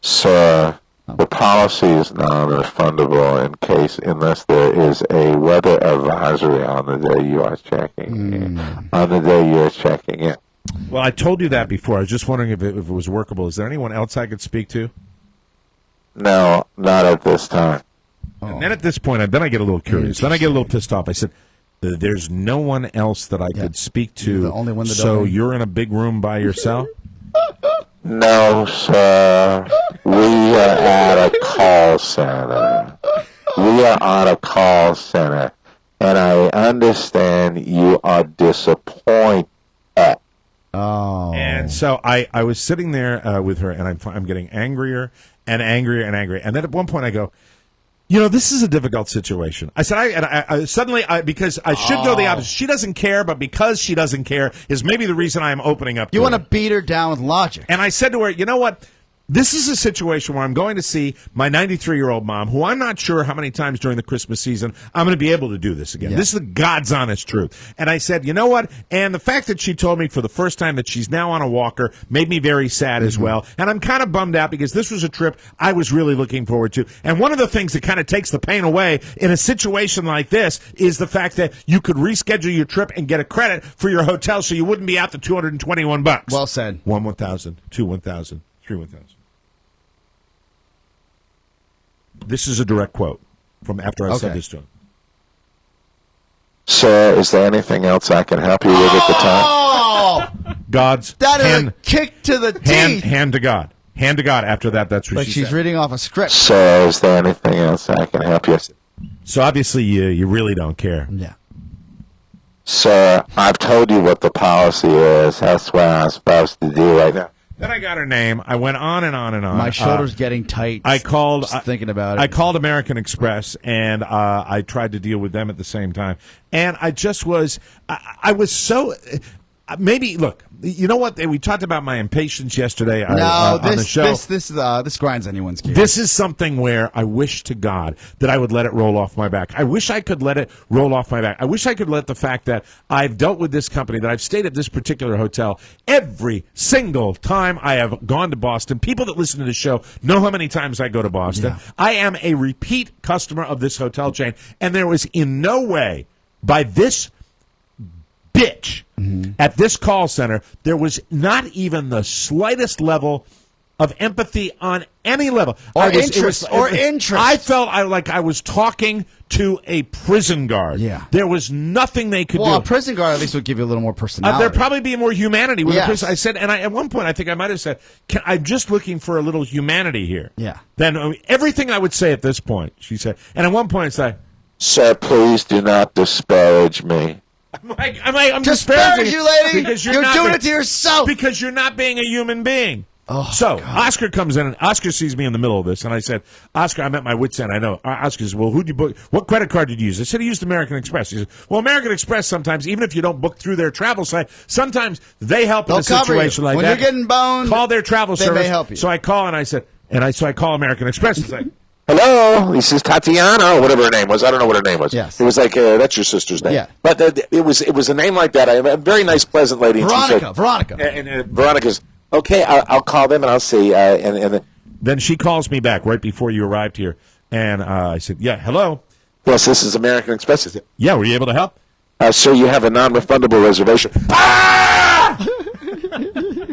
Sir, the policy is non-refundable unless there is a weather advisory on the day you are checking in. On the day you're checking in. Well, I told you that before. I was just wondering if it was workable. Is there anyone else I could speak to? No, not at this time. And then at this point, then I get a little curious. Then I get a little pissed off. I said, there's no one else that I could speak to. The only one that so you're in a big room by yourself? No, sir. We are at a call center. We are on a call center. And I understand you are disappointed. Oh. And so I was sitting there with her, and I'm getting angrier and angrier and angrier. And then at one point I go, this is a difficult situation. I said, suddenly, because I should go the opposite. She doesn't care, but because she doesn't care is maybe the reason I'm opening up to her. You want to beat her down with logic. And I said to her, you know what? This is a situation where I'm going to see my 93-year-old mom, who I'm not sure how many times during the Christmas season I'm going to be able to do this again. Yeah. This is the God's honest truth. And I said, you know what? And the fact that she told me for the first time that she's now on a walker made me very sad as well. And I'm kind of bummed out because this was a trip I was really looking forward to. And one of the things that kind of takes the pain away in a situation like this is the fact that you could reschedule your trip and get a credit for your hotel so you wouldn't be out the $221. Well said. 1,000, 2, 1,000, 3, 1,000. This is a direct quote from after I said this to him. Sir, is there anything else I can help you with at the time? God's that is hand, a kick to the teeth. Hand to God. Hand to God after that. That's what she's said. reading off a script. Sir, is there anything else I can help you? So obviously you really don't care. Yeah. Sir, I've told you what the policy is. That's what I'm supposed to do right now. Then I got her name. I went on and on and on. My shoulder's getting tight. I called. Just thinking about it. I called American Express, and I tried to deal with them at the same time. And I just was. I was so. maybe, look, you know what? We talked about my impatience yesterday on the show. This grinds anyone's gears. This is something where I wish to God that I would let it roll off my back. I wish I could let it roll off my back. I wish I could let the fact that I've dealt with this company, that I've stayed at this particular hotel every single time I have gone to Boston. People that listen to the show know how many times I go to Boston. Yeah. I am a repeat customer of this hotel chain, and there was in no way by this bitch at this call center, there was not even the slightest level of empathy on any level. Interest. I felt like I was talking to a prison guard. Yeah. There was nothing they could do. Well, a prison guard at least would give you a little more personality. There'd probably be more humanity with a prison. I said, and at one point I think I might have said, I'm just looking for a little humanity here. Yeah. Then everything I would say at this point, she said, and at one point it's like, sir, please do not disparage me. I'm disparaging you, lady. Because you're doing it to yourself. Because you're not being a human being. Oh, so God. Oscar comes in, and Oscar sees me in the middle of this, and I said, Oscar, I'm at my wit's end. I know. Oscar says, well, who'd you book? What credit card did you use? I said, I used American Express. He said, well, American Express sometimes, even if you don't book through their travel site, sometimes they help in a situation like when that. When you're getting boned, call their travel service. They may help you. So I call, and I said, so I call American Express. It's like, hello, this is Tatiana, or whatever her name was. I don't know what her name was. Yes. It was like, that's your sister's name. Yeah. But it was a name like that. A very nice, pleasant lady. Veronica. And Veronica's, okay, I'll call them and I'll see. And then she calls me back right before you arrived here. And I said, yeah, hello. Yes, this is American Express. Is it? Yeah, were you able to help? Sir, you have a non-refundable reservation. Ah!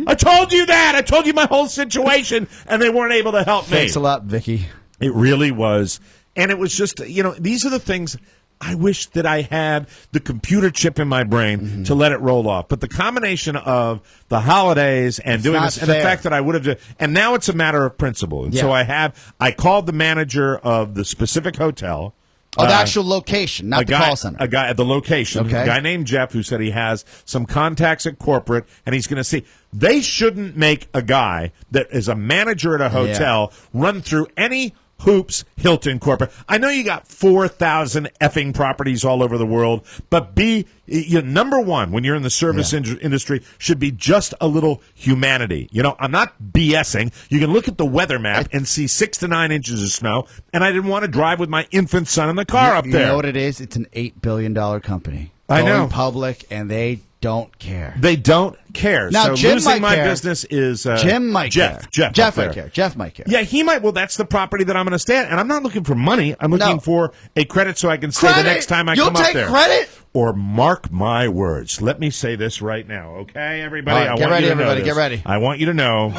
I told you that. I told you my whole situation, and they weren't able to help me. Thanks a lot, Vicky. It really was. And it was just, these are the things I wish that I had the computer chip in my brain to let it roll off. But the combination of the holidays and doing this, and the fact that I would have, and now it's a matter of principle. And so I called the manager of the specific hotel. The actual location, not the call center. A guy at the location, okay. A guy named Jeff, who said he has some contacts at corporate, and he's going to see. They shouldn't make a guy that is a manager at a hotel run through any hoops Hilton corporate. I know you got 4,000 effing properties all over the world, but number one, when you're in the service industry, should be just a little humanity. I'm not BSing. You can look at the weather map and see 6 to 9 inches of snow, and I didn't want to drive with my infant son in the car up there. You know what it is? It's an $8 billion company. I know. Going public, and they don't care. They don't care. Now, so Jim losing might my care. business is Jim might Jeff. care. Jeff might care. Jeff might care. Yeah, he might. Well, that's the property that I'm going to stay at, and I'm not looking for money. I'm looking for a credit so I can stay the next time I come up there. You'll take credit? Or mark my words. Let me say this right now, okay, everybody? Right, get ready, everybody. Get ready. I want you to know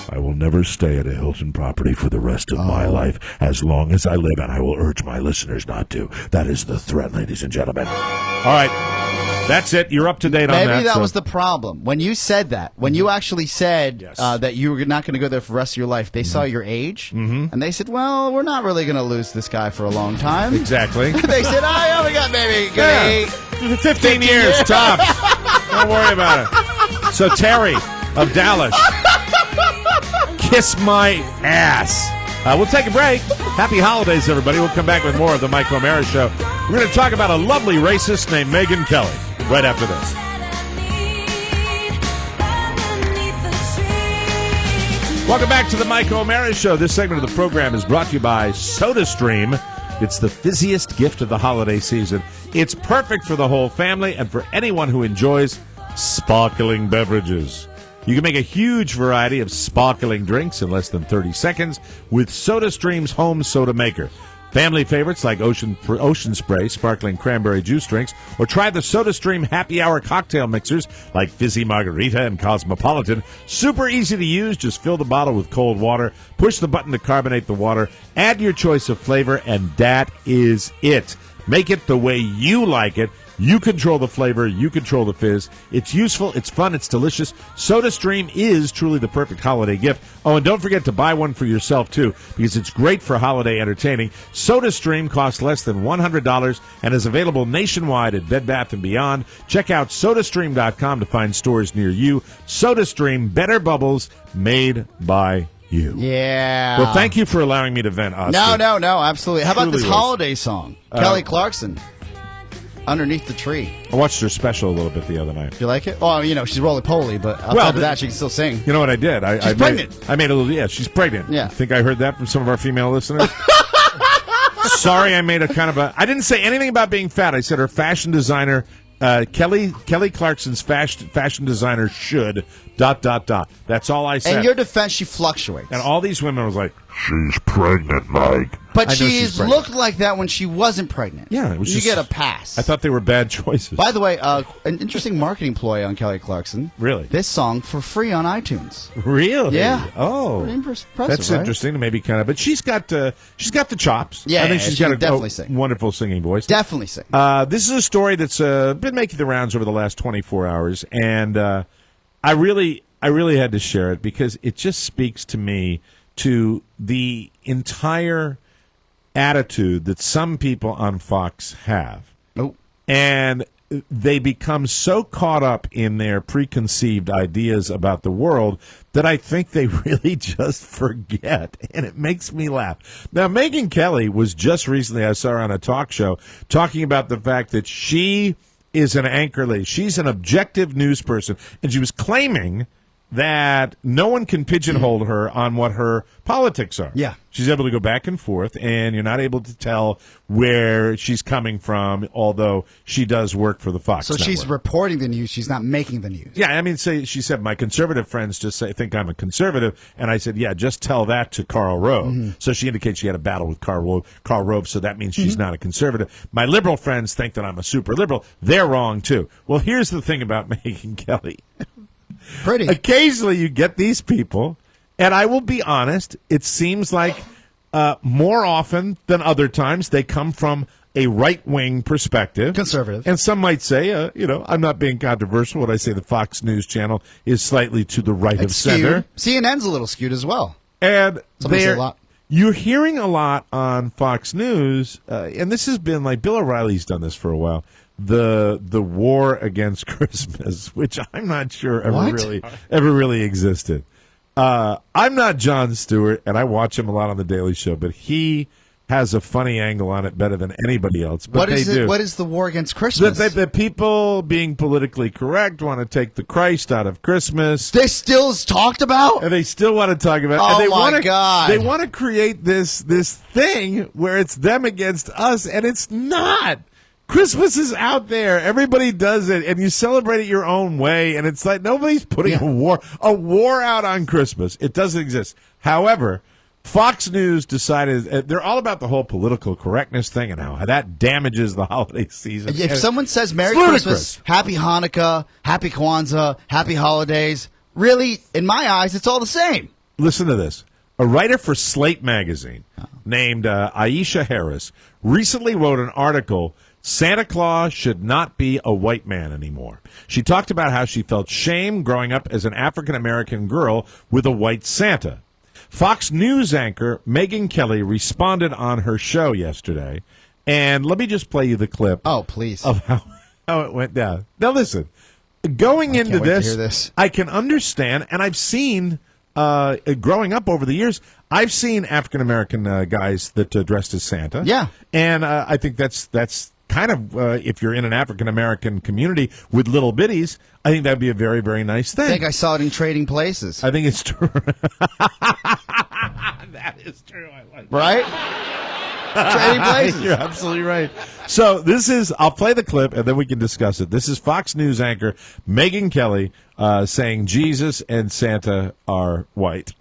I will never stay at a Hilton property for the rest of my life as long as I live, and I will urge my listeners not to. That is the threat, ladies and gentlemen. All right. That's it. You're up to date on that. Maybe that was the problem. When you said that, when you actually said that you were not going to go there for the rest of your life, they saw your age, and they said, well, we're not really going to lose this guy for a long time. Exactly. They said, I only got maybe 15 years, tops. Don't worry about it. So, Terry of Dallas, kiss my ass. We'll take a break. Happy holidays, everybody. We'll come back with more of the Mike O'Mara Show. We're going to talk about a lovely racist named Megyn Kelly right after this. Welcome back to the Mike O'Mara Show. This segment of the program is brought to you by SodaStream. It's the fizziest gift of the holiday season. It's perfect for the whole family and for anyone who enjoys sparkling beverages. You can make a huge variety of sparkling drinks in less than 30 seconds with SodaStream's home soda maker. Family favorites like Ocean Spray, sparkling cranberry juice drinks, or try the SodaStream Happy Hour cocktail mixers like Fizzy Margarita and Cosmopolitan. Super easy to use. Just fill the bottle with cold water, push the button to carbonate the water, add your choice of flavor, and that is it. Make it the way you like it. You control the flavor. You control the fizz. It's useful. It's fun. It's delicious. SodaStream is truly the perfect holiday gift. Oh, and don't forget to buy one for yourself, too, because it's great for holiday entertaining. SodaStream costs less than $100 and is available nationwide at Bed Bath & Beyond. Check out SodaStream.com to find stores near you. SodaStream, better bubbles made by you. Yeah. Well, thank you for allowing me to vent, Oscar. No, absolutely. How about this holiday song? Kelly Clarkson. underneath the tree. I watched her special a little bit the other night. You like it? Well, she's roly-poly, but outside of that, she can still sing. You know what I did? She's pregnant. I made a little. Yeah, she's pregnant. Yeah. Think I heard that from some of our female listeners? Sorry, I made a kind of a. I didn't say anything about being fat. I said her fashion designer, Kelly Clarkson's fashion designer should ... That's all I said. In your defense, she fluctuates. And all these women was like, She's pregnant, Mike. but she's looked like that when she wasn't pregnant. Yeah, it was you just, get a pass. I thought they were bad choices. By the way, an interesting marketing ploy on Kelly Clarkson. Really? This song for free on iTunes. Really? Yeah. Oh, pretty impressive. that's right? interesting. Maybe kind of, but she's got the chops. Yeah, I think she's she got can definitely sing. Wonderful singing voice. Definitely sing. This is a story that's been making the rounds over the last 24 hours, and I really had to share it because it just speaks to me to the entire attitude that some people on Fox have. Oh. And they become so caught up in their preconceived ideas about the world that I think they really just forget, and it makes me laugh. Now, Megyn Kelly was just recently, I saw her on a talk show, talking about the fact that she is an anchor lady. She's an objective news person, and she was claiming that no one can pigeonhole her on what her politics are. Yeah. She's able to go back and forth, and you're not able to tell where she's coming from, although she does work for the Fox So she's network. reporting the news. She's not making the news. Yeah, I mean, she said, my conservative friends just think I'm a conservative, and I said, yeah, just tell that to Karl Rove. Mm-hmm. So she indicates she had a battle with Karl Rove, so that means she's not a conservative. My liberal friends think that I'm a super liberal. They're wrong, too. Well, here's the thing about Megyn Kelly. Pretty. Occasionally you get these people, and I will be honest, it seems like more often than other times they come from a right-wing perspective. Conservative. And some might say, I'm not being controversial when I say the Fox News Channel is slightly to the right of center. CNN's a little skewed as well. And Somebody say a lot. you're hearing a lot on Fox News, and this has been like Bill O'Reilly's done this for a while. The war against Christmas, which I'm not sure ever really existed. I'm not Jon Stewart, and I watch him a lot on the Daily Show, but he has a funny angle on it better than anybody else. But What is the war against Christmas? The people being politically correct want to take the Christ out of Christmas. This still is talked about? And they still want to talk about it. Oh, And my God. They want to create this thing where it's them against us, and it's not. Christmas is out there. Everybody does it, and you celebrate it your own way. And it's like nobody's putting a war out on Christmas. It doesn't exist. However, Fox News decided they're all about the whole political correctness thing and how that damages the holiday season. If someone says Merry Christmas, Happy Hanukkah, Happy Kwanzaa, Happy Holidays, really, in my eyes, it's all the same. Listen to this. A writer for Slate magazine named Aisha Harris recently wrote an article, Santa Claus should not be a white man anymore. She talked about how she felt shame growing up as an African-American girl with a white Santa. Fox News anchor Megyn Kelly responded on her show yesterday, and let me just play you the clip. Oh, please. Of how it went down. Now, listen, going into this, I can understand, and I've seen, growing up over the years, I've seen African-American guys that dressed as Santa. Yeah. And I think that's kind of, if you're in an African-American community with little bitties, I think that would be a very, very nice thing. I think I saw it in Trading Places. I think it's true. That is true. I like right? Trading Places. You're absolutely right. So I'll play the clip and then we can discuss it. This is Fox News anchor Megyn Kelly saying Jesus and Santa are white.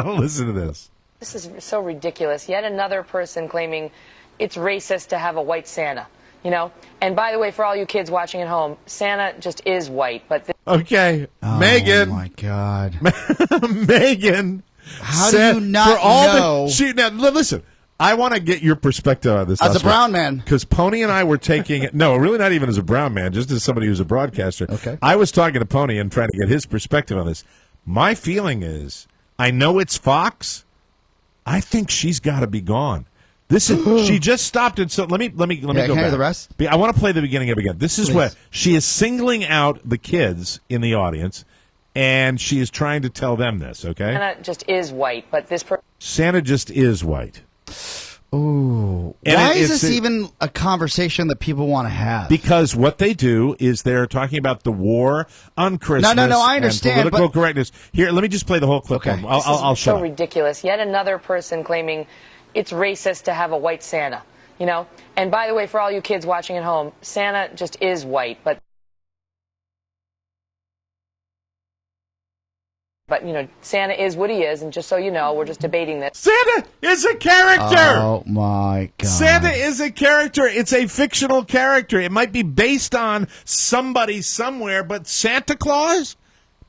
Listen to this. This is so ridiculous. Yet another person claiming it's racist to have a white Santa, And by the way, for all you kids watching at home, Santa just is white. But okay, Megyn. Oh my God, Megyn. How do you not know? Now, listen. I want to get your perspective on this. As a brown man. Because Pony and I were taking no, really not even as a brown man, just as somebody who's a broadcaster. Okay. I was talking to Pony and trying to get his perspective on this. My feeling is, I know it's Fox. I think she's got to be gone. This is she just stopped it. So let me go can back. I hear the rest? I want to play the beginning of it again. This is Please. where she is singling out the kids in the audience, and she is trying to tell them this. Okay, Santa just is white, but this person. Santa just is white. Ooh. And why is this even a conversation that people want to have? Because what they do is they're talking about the war on Christmas. No, I understand. And political correctness. Here, let me just play the whole clip. Okay. I'll shut so up. ridiculous. Yet another person claiming it's racist to have a white Santa, you know? And by the way, for all you kids watching at home, Santa just is white, but you know, Santa is what he is, and just so you know, we're just debating this. Santa is a character! Oh, my God. Santa is a character. It's a fictional character. It might be based on somebody somewhere, but Santa Claus?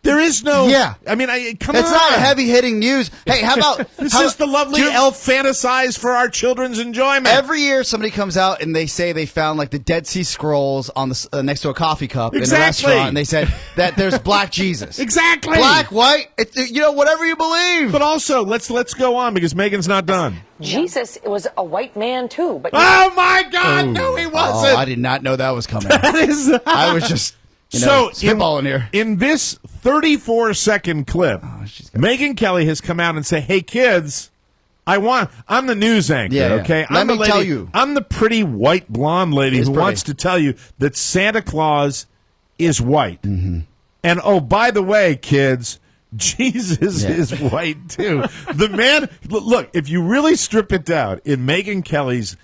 There is no... Yeah. I mean, come on. It's not heavy-hitting news. Hey, how about... This is the lovely elf fantasize for our children's enjoyment. Every year somebody comes out and they say they found like the Dead Sea Scrolls on the next to a coffee cup in a restaurant, and they said that there's black Jesus. Exactly. Black, white, you know, whatever you believe. But also, let's go on because Megan's not done. Jesus was a white man too, but oh my God, no, he wasn't. Oh, I did not know that was coming. I was just spitballing here. In this 34-second clip, Megyn Kelly has come out and said, "Hey kids, I'm the news anchor, okay? Let me tell you. I'm the pretty white blonde lady who wants to tell you that Santa Claus is white. Mm-hmm. And oh, by the way, kids, Jesus is white too. The man, look, if you really strip it down in Megyn Kelly's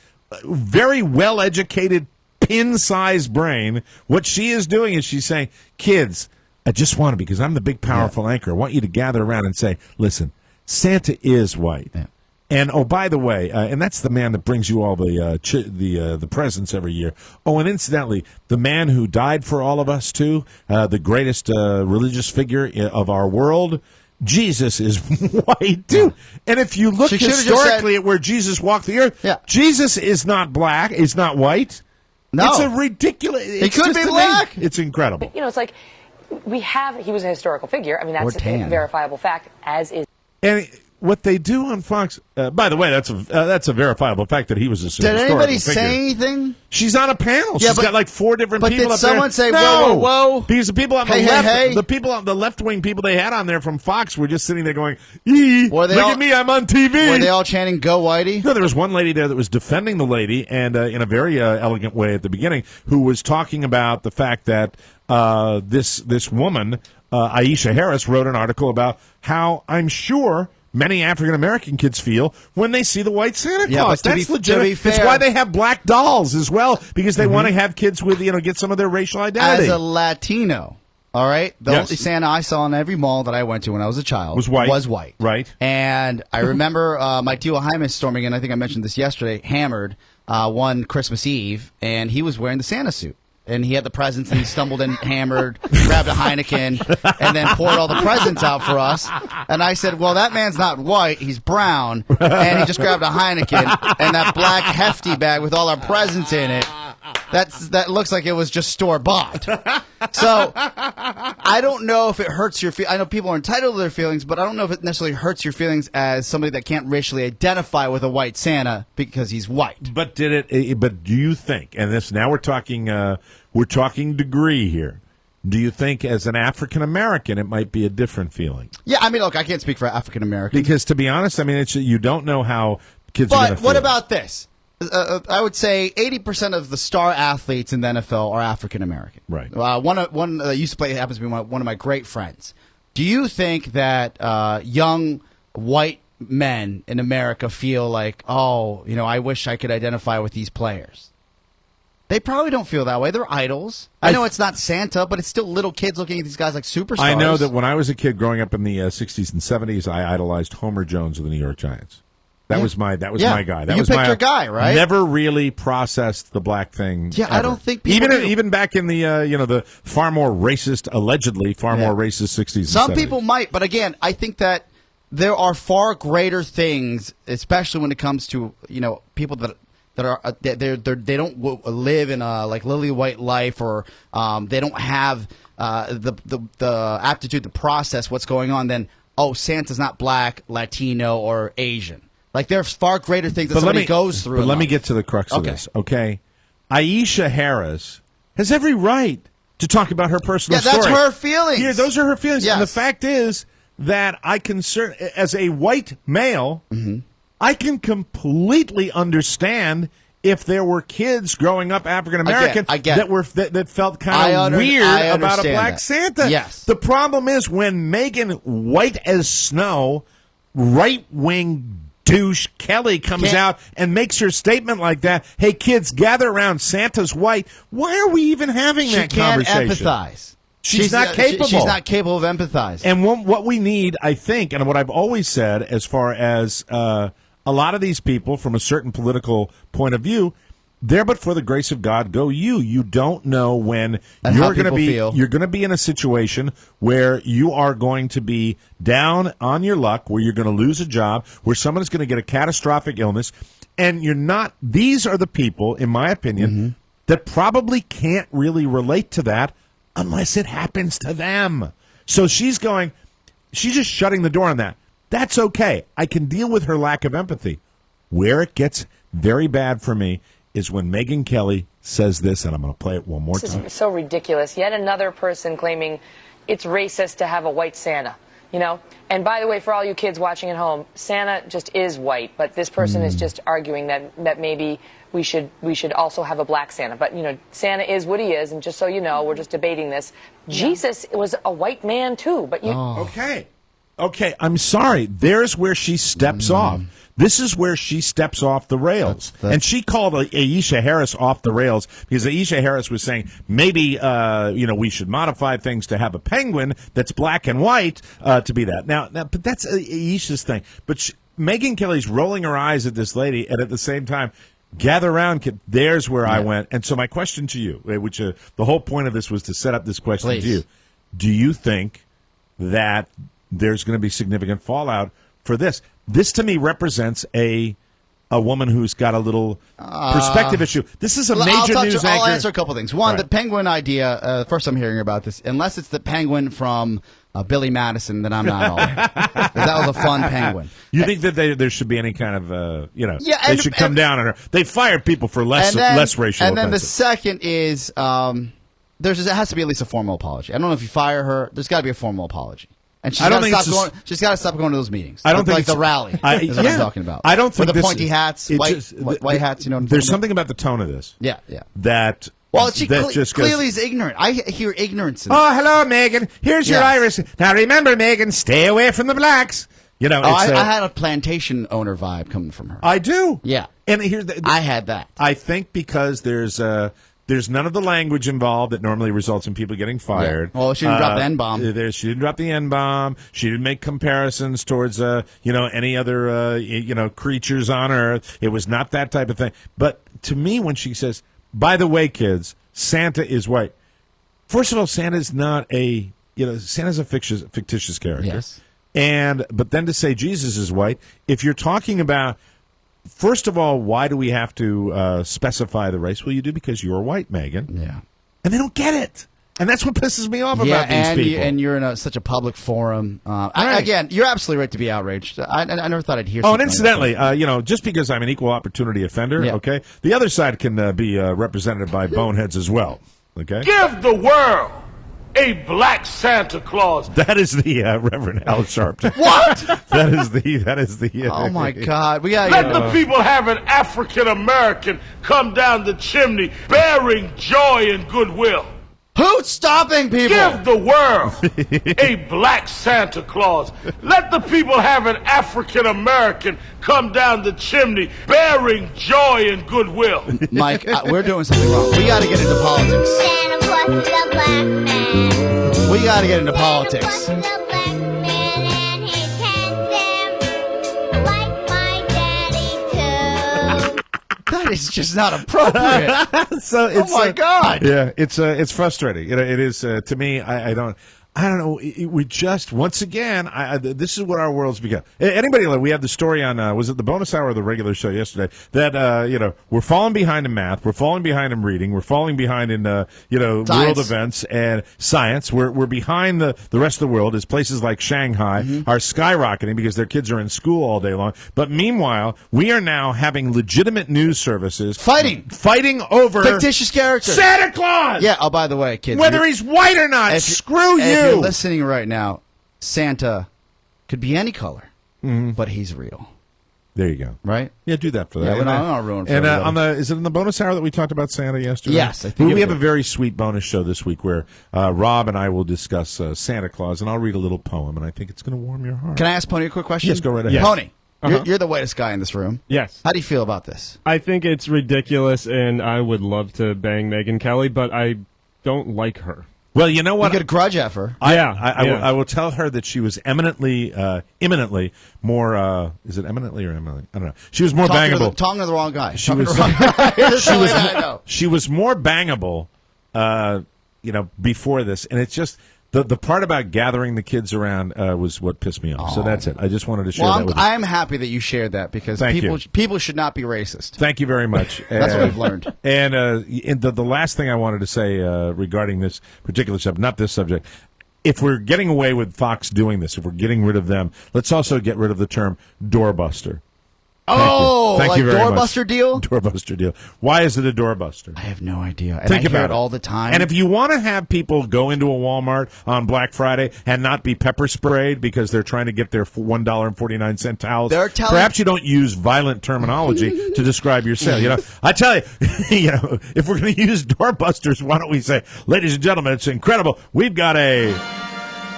very well-educated, pin-sized brain, what she is doing is she's saying, kids, I just want to, because I'm the big, powerful anchor, I want you to gather around and say, listen, Santa is white. Yeah. And, oh, by the way, and that's the man that brings you all the presents every year. Oh, and incidentally, the man who died for all of us, too, the greatest religious figure of our world, Jesus is white, too. And if you look historically at where Jesus walked the earth, Jesus is not black, is not white. No. It's a ridiculous... He could be black. It's incredible. You know, it's like he was a historical figure. I mean, that's a verifiable fact, as is... And what they do on Fox, by the way, that's a verifiable fact that he was a historical figure. Did anybody say anything? She's on a panel. She's got like 4 different people up there. But did someone say, no! whoa? Because the people on the left, the people on the left-wing people they had on there from Fox were just sitting there going, look at me, I'm on TV. Were they all chanting, go Whitey? No, there was one lady there that was defending the lady, and in a very elegant way at the beginning, who was talking about the fact that this woman, Aisha Harris, wrote an article about how I'm sure many African-American kids feel when they see the white Santa Claus. That's legitimate. It's why they have black dolls as well, because they want to have kids with, get some of their racial identity. As a Latino, all right, the only Santa I saw in every mall that I went to when I was a child was white. Right. And I remember my Tio Jaime storming in, I think I mentioned this yesterday, hammered one Christmas Eve, and he was wearing the Santa suit. And he had the presents, and he stumbled in, hammered, grabbed a Heineken, and then poured all the presents out for us. And I said, well, that man's not white, he's brown. And he just grabbed a Heineken and that black hefty bag with all our presents in it. That looks like it was just store-bought. So, I don't know if it hurts your feelings. I know people are entitled to their feelings, but I don't know if it necessarily hurts your feelings as somebody that can't racially identify with a white Santa because he's white. But do you think, and this now we're talking degree here, do you think as an African-American it might be a different feeling? Yeah, I mean, look, I can't speak for African-Americans. Because to be honest, I mean, you don't know how kids are going to feel. But what about this? I would say 80% of the star athletes in the NFL are African American. Right. One that used to play happens to be one of my great friends. Do you think that young white men in America feel like, I wish I could identify with these players? They probably don't feel that way. They're idols. I know it's not Santa, but it's still little kids looking at these guys like superstars. I know that when I was a kid growing up in the 60s and 70s, I idolized Homer Jones of the New York Giants. That was my guy. You picked your guy, right? Never really processed the black thing. Yeah, ever. I don't think people even back in the the far more racist, allegedly far more racist 60s. And some 70s. People might, but again, I think that there are far greater things, especially when it comes to people that they don't live in a like lily white life, or they don't have the aptitude to process what's going on. Then Santa's not black, Latino, or Asian. Like, there's far greater things that somebody goes through. But let me get to the crux of this, okay? Aisha Harris has every right to talk about her personal story. Yeah, that's her feelings. Yeah, those are her feelings. Yes. And the fact is that as a white male, I can completely understand if there were kids growing up African American that felt kind of weird about a black Santa. Yes. The problem is when Megyn, white as snow, right-wing douche Kelly comes out and makes her statement like that. Hey, kids, gather around. Santa's white. Why are we even having that conversation? She can't empathize. She's not capable. She's not capable of empathizing. And what we need, I think, and what I've always said as far as a lot of these people from a certain political point of view, there but for the grace of God go you. You don't know when you're going to be in a situation where you are going to be down on your luck, where you're going to lose a job, where someone is going to get a catastrophic illness, and you're not. These are the people, in my opinion, that probably can't really relate to that unless it happens to them. So she's just shutting the door on that. That's okay. I can deal with her lack of empathy. Where it gets very bad for me is when Megyn Kelly says this, and I'm going to play it one more time. This is so ridiculous. Yet another person claiming it's racist to have a white Santa, you know? And by the way, for all you kids watching at home, Santa just is white, but this person is just arguing that maybe we should also have a black Santa. But, you know, Santa is what he is, and just so you know, we're just debating this. Jesus was a white man, too, but you... Okay, I'm sorry. There's where she steps off. This is where she steps off the rails. And she called Aisha Harris off the rails because Aisha Harris was saying maybe we should modify things to have a penguin that's black and white to be that. Now, but that's Aisha's thing. But Megyn Kelly's rolling her eyes at this lady, and at the same time, gather around. There's where I went. And so my question to you, which the whole point of this was to set up this question to you. Do you think that there's going to be significant fallout for this? This, to me, represents a woman who's got a little perspective issue. This is a major news anchor. I'll answer a couple things. One, the penguin idea, first I'm hearing about this, unless it's the penguin from Billy Madison, then I'm not all in. That was a fun penguin. You think that there should be any kind of, they should come down on her. They fired people for less racial And then offenses. the second is, there has to be at least a formal apology. I don't know if you fire her, there's got to be a formal apology. And she's got to stop going to those meetings. I don't think the rally. Is what I'm talking about. I don't think with the pointy hats, white hats. You know, there's something about the tone of this. Yeah. That. Well, she clearly is ignorant. I hear ignorance. Oh, hello, Megyn. Here's your iris. Now remember, Megyn, stay away from the blacks. You know, I had a plantation owner vibe coming from her. I do. Yeah, and here's I had that. I think because there's none of the language involved that normally results in people getting fired. Yeah. Well, she didn't drop the N-bomb. She didn't drop the N-bomb. She didn't make comparisons towards, any other, creatures on Earth. It was not that type of thing. But to me, when she says, by the way, kids, Santa is white. First of all, Santa's not Santa's a fictitious character. Yes. But then to say Jesus is white, if you're talking about, first of all, why do we have to specify the race? Well, you do because you're white, Megyn. Yeah. And they don't get it. And that's what pisses me off about these people. And you're in such a public forum. Again, you're absolutely right to be outraged. I never thought I'd hear Oh, something and incidentally, just because I'm an equal opportunity offender, okay, the other side can be represented by boneheads as well, okay? Give the world a black Santa Claus. That is the Reverend Al Sharpton. What? That is the. Oh my God! Let the people have an African American come down the chimney, bearing joy and goodwill. Who's stopping people? Give the world a black Santa Claus. Let the people have an African American come down the chimney, bearing joy and goodwill. Mike, we're doing something wrong. We got to get into politics. Santa Claus is a black man. We got to get into politics. That is just not appropriate. So it's, oh my God! Yeah, it's frustrating. It is to me. I don't know. We just once again. This is what our world's become. Anybody? We had the story on. Was it the bonus hour or the regular show yesterday? That we're falling behind in math. We're falling behind in reading. We're falling behind in science. World events and science. We're behind the rest of the world. As places like Shanghai are skyrocketing because their kids are in school all day long. But meanwhile, we are now having legitimate news services fighting over fictitious characters. Santa Claus. Yeah. Oh, by the way, kids, whether he's white or not, screw you. If you're listening right now, Santa could be any color, but he's real. There you go. Right? Yeah, do that for that. Yeah, we're not ruining for And everybody. is it in the bonus hour that we talked about Santa yesterday? Yes, I think we it have a was. very sweet bonus show this week where Rob and I will discuss Santa Claus, and I'll read a little poem, and I think it's going to warm your heart. Can I ask Pony a quick question? Yes, go right ahead. Pony, you're the whitest guy in this room. Yes. How do you feel about this? I think it's ridiculous, and I would love to bang Megyn Kelly, but I don't like her. Well, you know what? You get a grudge at her. I will tell her that she was imminently more. Is it eminently or eminently? I don't know. She was more bangable. Talking to the wrong guy. She was more bangable. Before this, and it's just the part about gathering the kids around was what pissed me off. So that's it. I just wanted to share that with you. I'm happy that you shared that because people should not be racist. Thank you very much. That's what we've learned. And the last thing I wanted to say regarding this particular subject, not this subject, if we're getting away with Fox doing this, if we're getting rid of them, let's also get rid of the term doorbuster. Thank you very doorbuster much. deal? Doorbuster deal. Why is it a doorbuster? I have no idea. And Think I hear about it all the time. And if you want to have people go into a Walmart on Black Friday and not be pepper sprayed because they're trying to get their $1.49 towels, perhaps you don't use violent terminology to describe your sale. I tell you, if we're going to use doorbusters, why don't we say, ladies and gentlemen, it's incredible. We've got a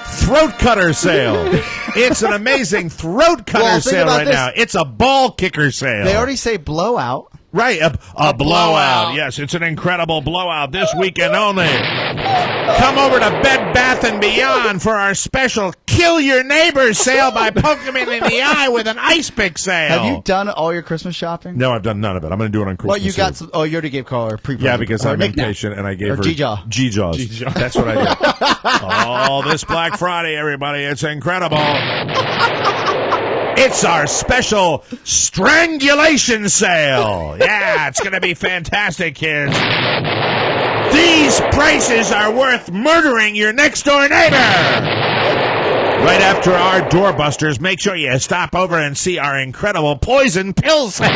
throat cutter sale. It's an amazing throat cutter sale right now. It's a ball kicker sale. They already say blowout. Right, a blowout. Yes, it's an incredible blowout this weekend only. Come over to Bed Bath & Beyond for our special Kill Your Neighbors sale by poking them in the eye with an ice pick sale. Have you done all your Christmas shopping? No, I've done none of it. I'm going to do it on Christmas. Well, you got some. Oh, you already gave Carl a pre-present. Yeah, because I'm impatient, and I gave her G-Jaw. G-Jaws. That's what I did. Oh, this Black Friday, everybody, it's incredible. It's our special strangulation sale. Yeah, it's going to be fantastic, kids. These prices are worth murdering your next-door neighbor. Right after our doorbusters, make sure you stop over and see our incredible poison pill sale.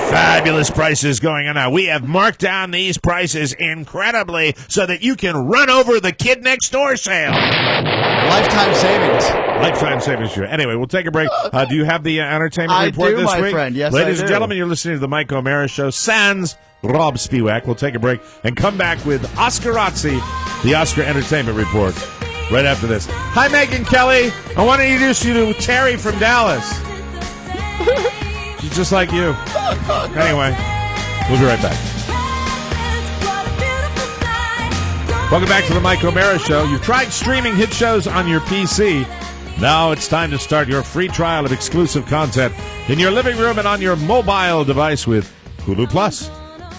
Fabulous prices going on now. We have marked down these prices incredibly so that you can run over the kid next door sale. Lifetime savings. Lifetime savings. Anyway, we'll take a break. Do you have the entertainment report this week? My friend. Yes, Ladies I and do. gentlemen, you're listening to the Mike O'Mara Show. Sans Rob Spiewak. We'll take a break and come back with Oscarazzi, the Oscar Entertainment Report, right after this. Hi, Megyn Kelly. I want to introduce you to Terry from Dallas. She's just like you. Anyway, we'll be right back. Welcome back to the Mike O'Mara Show. You've tried streaming hit shows on your PC. Now it's time to start your free trial of exclusive content in your living room and on your mobile device with Hulu Plus.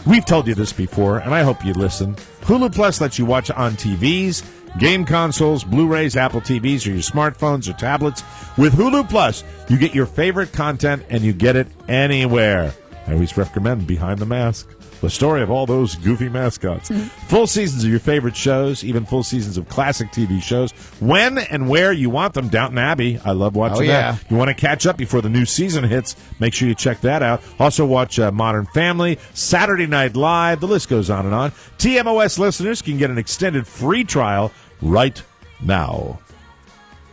We've told you this before, and I hope you listen. Hulu Plus lets you watch on TVs, game consoles, Blu-rays, Apple TVs, or your smartphones or tablets. With Hulu Plus, you get your favorite content, and you get it anywhere. I always recommend Behind the Mask, the story of all those goofy mascots. Full seasons of your favorite shows, even full seasons of classic TV shows, when and where you want them. Downton Abbey, I love watching that. You want to catch up before the new season hits, make sure you check that out. Also watch Modern Family, Saturday Night Live, the list goes on and on. TMOS listeners can get an extended free trial right now.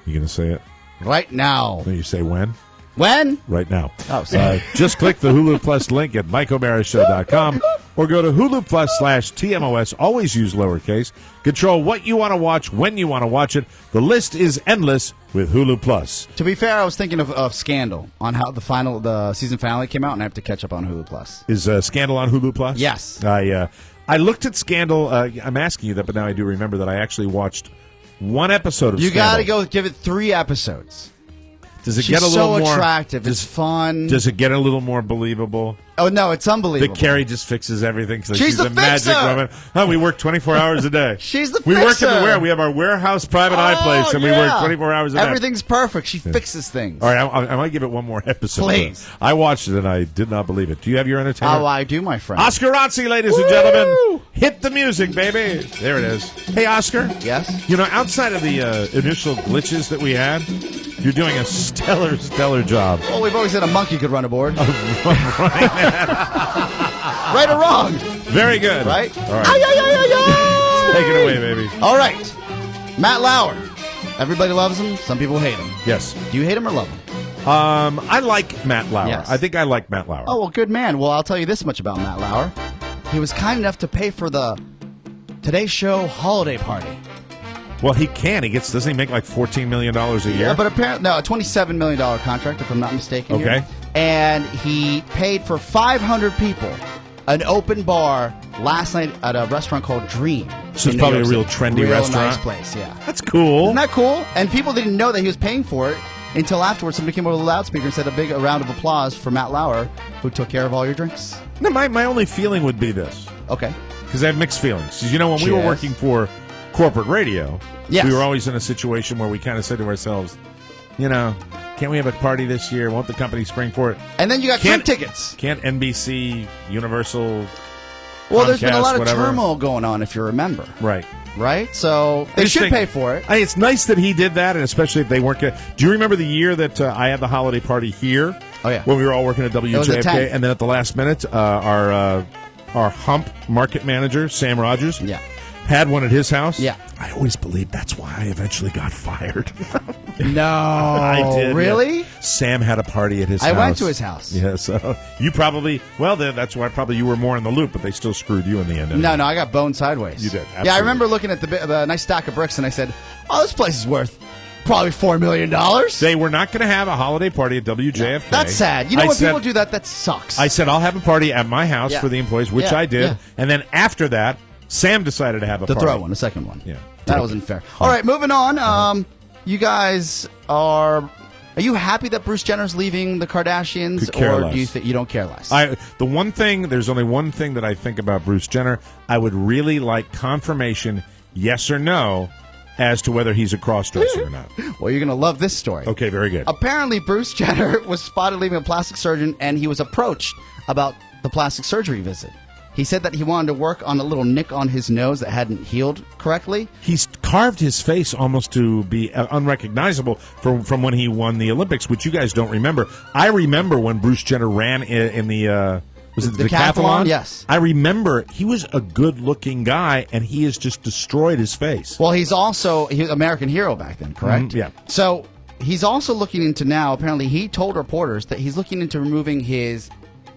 You going to say it? Right now. No, you say when? When? Right now. Oh, sorry. Just click the Hulu Plus link at MikeO'MaraShow.com or go to Hulu Plus/TMOS. Always use lowercase. Control what you want to watch, when you want to watch it. The list is endless with Hulu Plus. To be fair, I was thinking of Scandal on how the season finale came out, and I have to catch up on Hulu Plus. Is Scandal on Hulu Plus? Yes. I looked at Scandal. I'm asking you that, but now I do remember that I actually watched one episode of Scandal. You got to go give it 3 episodes. Does it She's get a little so more attractive? It's fun. Does it get a little more believable? Oh no, it's unbelievable. That Carrie just fixes everything because She's she's a magic woman. Oh, we work 24 hours a day. She's the we fixer. work in the where we have our warehouse private eye place, and we work 24 hours a day. Everything's perfect. She fixes things. All right, I might give it one more episode. Please. I watched it and I did not believe it. Do you have your entertainment? Oh, I do, my friend. Oscarazzi, ladies and gentlemen, hit the music, baby. There it is. Hey, Oscar. Yes. You know, outside of the initial glitches that we had, you're doing a stellar job. Well, we've always said a monkey could run a board. Right or wrong? Very good. Right? All right. Take it away, baby. All right. Matt Lauer. Everybody loves him. Some people hate him. Yes. Do you hate him or love him? I like Matt Lauer. Yes. I think I like Matt Lauer. Oh, well, good man. Well, I'll tell you this much about Matt Lauer. He was kind enough to pay for the Today Show holiday party. Well, he can. Doesn't he make like $14 million a year? Yeah, but apparently, no, a $27 million contract, if I'm not mistaken. Okay. Here. And he paid for 500 people an open bar last night at a restaurant called Dream. So it's probably a real trendy restaurant. Nice place, yeah. That's cool. Isn't that cool? And people didn't know that he was paying for it until afterwards. Somebody came over with a loudspeaker and said a round of applause for Matt Lauer, who took care of all your drinks. No, my only feeling would be this. Okay. Because I have mixed feelings. Because, when we were working for corporate radio, yes. we were always in a situation where we kind of said to ourselves, can't we have a party this year? Won't the company spring for it? And then you got drink tickets. Can't NBC, Universal, Well, there's been a Comcast, lot of whatever. turmoil going on, if you remember. Right. Right? So they should pay for it. It's nice that he did that, and especially if they weren't going to. Do you remember the year that I had the holiday party here? Oh, yeah. When we were all working at It was the 10th. WJFK, and then at the last minute, our hump market manager, Sam Rogers, had one at his house. Yeah. I always believed that's why I eventually got fired. No. I did. Really? Yeah. Sam had a party at his house. I went to his house. Yeah, so you probably, that's why probably you were more in the loop, but they still screwed you in the end. No, I got boned sideways. You did, Yeah, I absolutely. remember looking at the nice stack of bricks, and I said, oh, this place is worth probably $4 million. They were not going to have a holiday party at WJFK. That's sad. When people do that, that sucks. I said, I'll have a party at my house for the employees, which I did. Yeah. And then after that, Sam decided to have a party. A second one. Yeah. That wasn't fair. All right, moving on. You guys are you happy that Bruce Jenner's leaving the Kardashians, Could care or less. do you think you don't care less? There's only one thing that I think about Bruce Jenner. I would really like confirmation, yes or no, as to whether he's a crossdresser or not. Well, you're going to love this story. Okay, very good. Apparently, Bruce Jenner was spotted leaving a plastic surgeon, and he was approached about the plastic surgery visit. He said that he wanted to work on a little nick on his nose that hadn't healed correctly. He's carved his face almost to be unrecognizable from when he won the Olympics, which you guys don't remember. I remember when Bruce Jenner ran in the was it the decathlon? Yes. I remember he was a good-looking guy, and he has just destroyed his face. Well, he was American hero back then, correct? Yeah. So he's also looking into now, apparently he told reporters that he's looking into removing his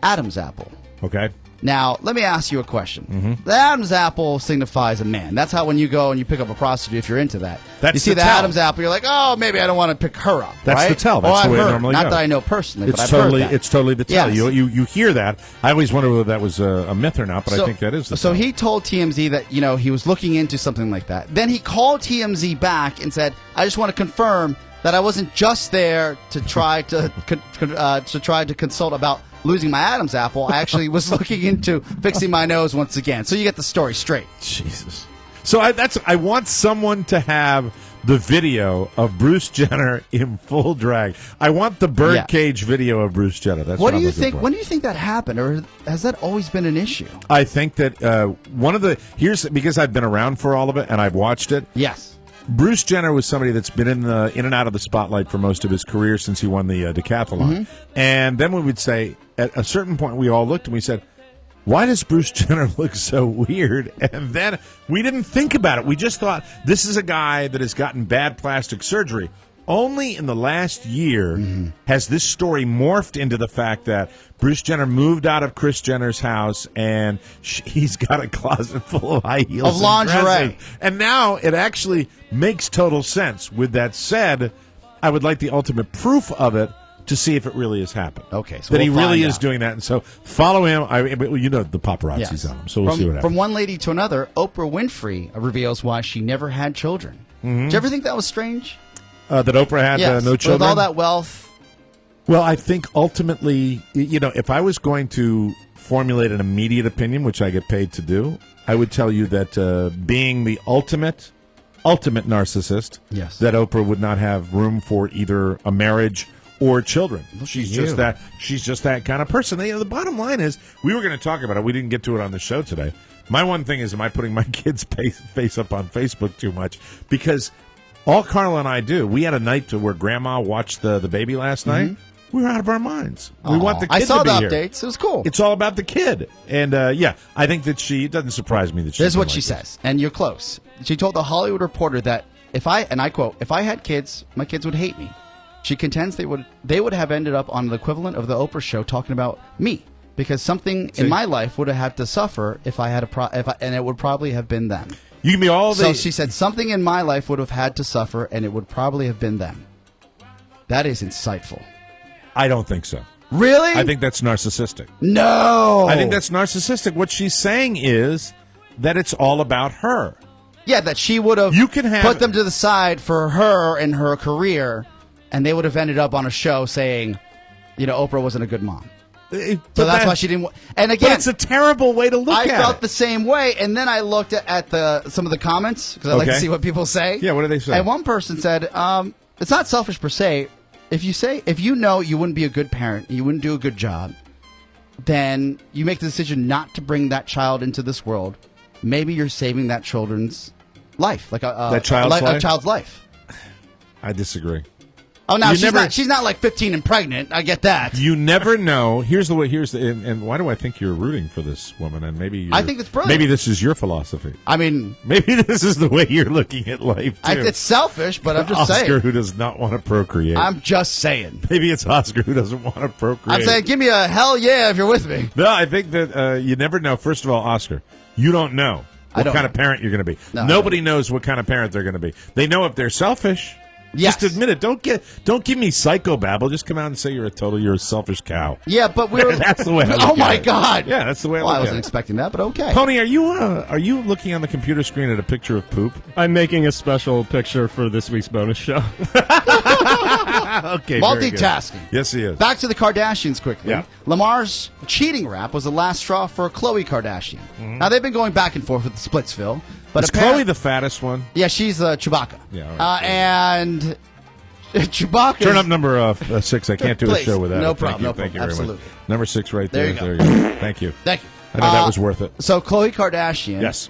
Adam's apple. Okay. Now, let me ask you a question. The Adam's apple signifies a man. That's how when you go and you pick up a prostitute, if you're into that. That's you see the the tell. Adam's apple, you're like, oh, maybe I don't want to pick her up. That's right? the tell. That's the way it normally Not goes. that I know personally, but I've totally, heard that. It's totally the tell. Yes. You hear that. I always wonder whether that was a myth or not, but I think that is the So tell. he told TMZ that, he was looking into something like that. Then he called TMZ back and said, I just want to confirm that I wasn't just there to try to consult about losing my Adam's apple. I actually was looking into fixing my nose once again. So you get the story straight. Jesus. So I want someone to have the video of Bruce Jenner in full drag. I want the birdcage video of Bruce Jenner. That's what do I'm you looking think? for. When do you think that happened, or has that always been an issue? I think that because I've been around for all of it and I've watched it. Yes. Bruce Jenner was somebody that's been in and out of the spotlight for most of his career since he won the decathlon. And then we would say, at a certain point, we all looked and we said, why does Bruce Jenner look so weird? And then we didn't think about it. We just thought, this is a guy that has gotten bad plastic surgery. Only in the last year has this story morphed into the fact that Bruce Jenner moved out of Kris Jenner's house and he's got a closet full of high heels of lingerie. And now it actually makes total sense. With that said, I would like the ultimate proof of it to see if it really has happened. Okay, so that we'll he really find is out. doing that. And so follow him. The paparazzi's Yes. on him. So we'll see what happens. From one lady to another, Oprah Winfrey reveals why she never had children. Did you ever think that was strange? That Oprah had Yes, no children? with all that wealth. Well, I think ultimately, if I was going to formulate an immediate opinion, which I get paid to do, I would tell you that being the ultimate narcissist, Yes. that Oprah would not have room for either a marriage or children. She's you. just that kind of person. The bottom line is, we were going to talk about it. We didn't get to it on the show today. My one thing is, am I putting my kid's face up on Facebook too much? Because all Carla and I do, we had a night where Grandma watched the baby last night. We were out of our minds. We want the kid I saw to be the here. updates. It was cool. It's all about the kid. And, I think that it doesn't surprise me that she's This is what like she this. says, and you're close. She told the Hollywood Reporter that if I quote, if I had kids, my kids would hate me. She contends they would have ended up on the equivalent of the Oprah show talking about me, because something in my life would have had to suffer if I had and it would probably have been them. You can be all the. So she said something in my life would have had to suffer, and it would probably have been them. That is insightful. I don't think so. Really? I think that's narcissistic. No. I think that's narcissistic. What she's saying is that it's all about her. Yeah, that she would have put them to the side for her and her career, and they would have ended up on a show saying, Oprah wasn't a good mom. So that's why she didn't. And again, but it's a terrible way to look at it. I felt the same way, and then I looked at some of the comments because I like to see what people say. Yeah, what do they say? And one person said, "It's not selfish per se. If you know you wouldn't be a good parent, you wouldn't do a good job, then you make the decision not to bring that child into this world. Maybe you're saving that children's life, like a child's life." I disagree. Oh, now she's not like 15 and pregnant. I get that. You never know. And why do I think you're rooting for this woman? And I think it's brilliant. Maybe this is your philosophy. I mean, maybe this is the way you're looking at life too. It's selfish, but I'm just saying. Oscar, who does not want to procreate. I'm just saying. Maybe it's Oscar who doesn't want to procreate. I'm saying, give me a hell yeah if you're with me. No, I think that you never know. First of all, Oscar, you don't know what kind of parent you're going to be. No, nobody knows what kind of parent they're going to be. They know if they're selfish. Yes. Just admit it. Don't give me psychobabble. Just come out and say you're a selfish cow. Yeah, but we're that's the way. Oh my God! Yeah, that's the way. I wasn't expecting that, but okay. Pony, are you looking on the computer screen at a picture of poop? I'm making a special picture for this week's bonus show. Okay, multitasking. Yes, he is. Back to the Kardashians quickly. Yeah. Lamar's cheating rap was the last straw for Khloe Kardashian. Mm-hmm. Now they've been going back and forth with the Splitsville. But is Khloe the fattest one? Yeah, she's Chewbacca. Yeah, right. And Chewbacca. Turn up number 6. I can't do a show without no it. Problem. Thank you very Absolutely. much. Number 6 right there. There you go. Thank you. Thank you. I know that was worth it. So Khloe Kardashian. Yes.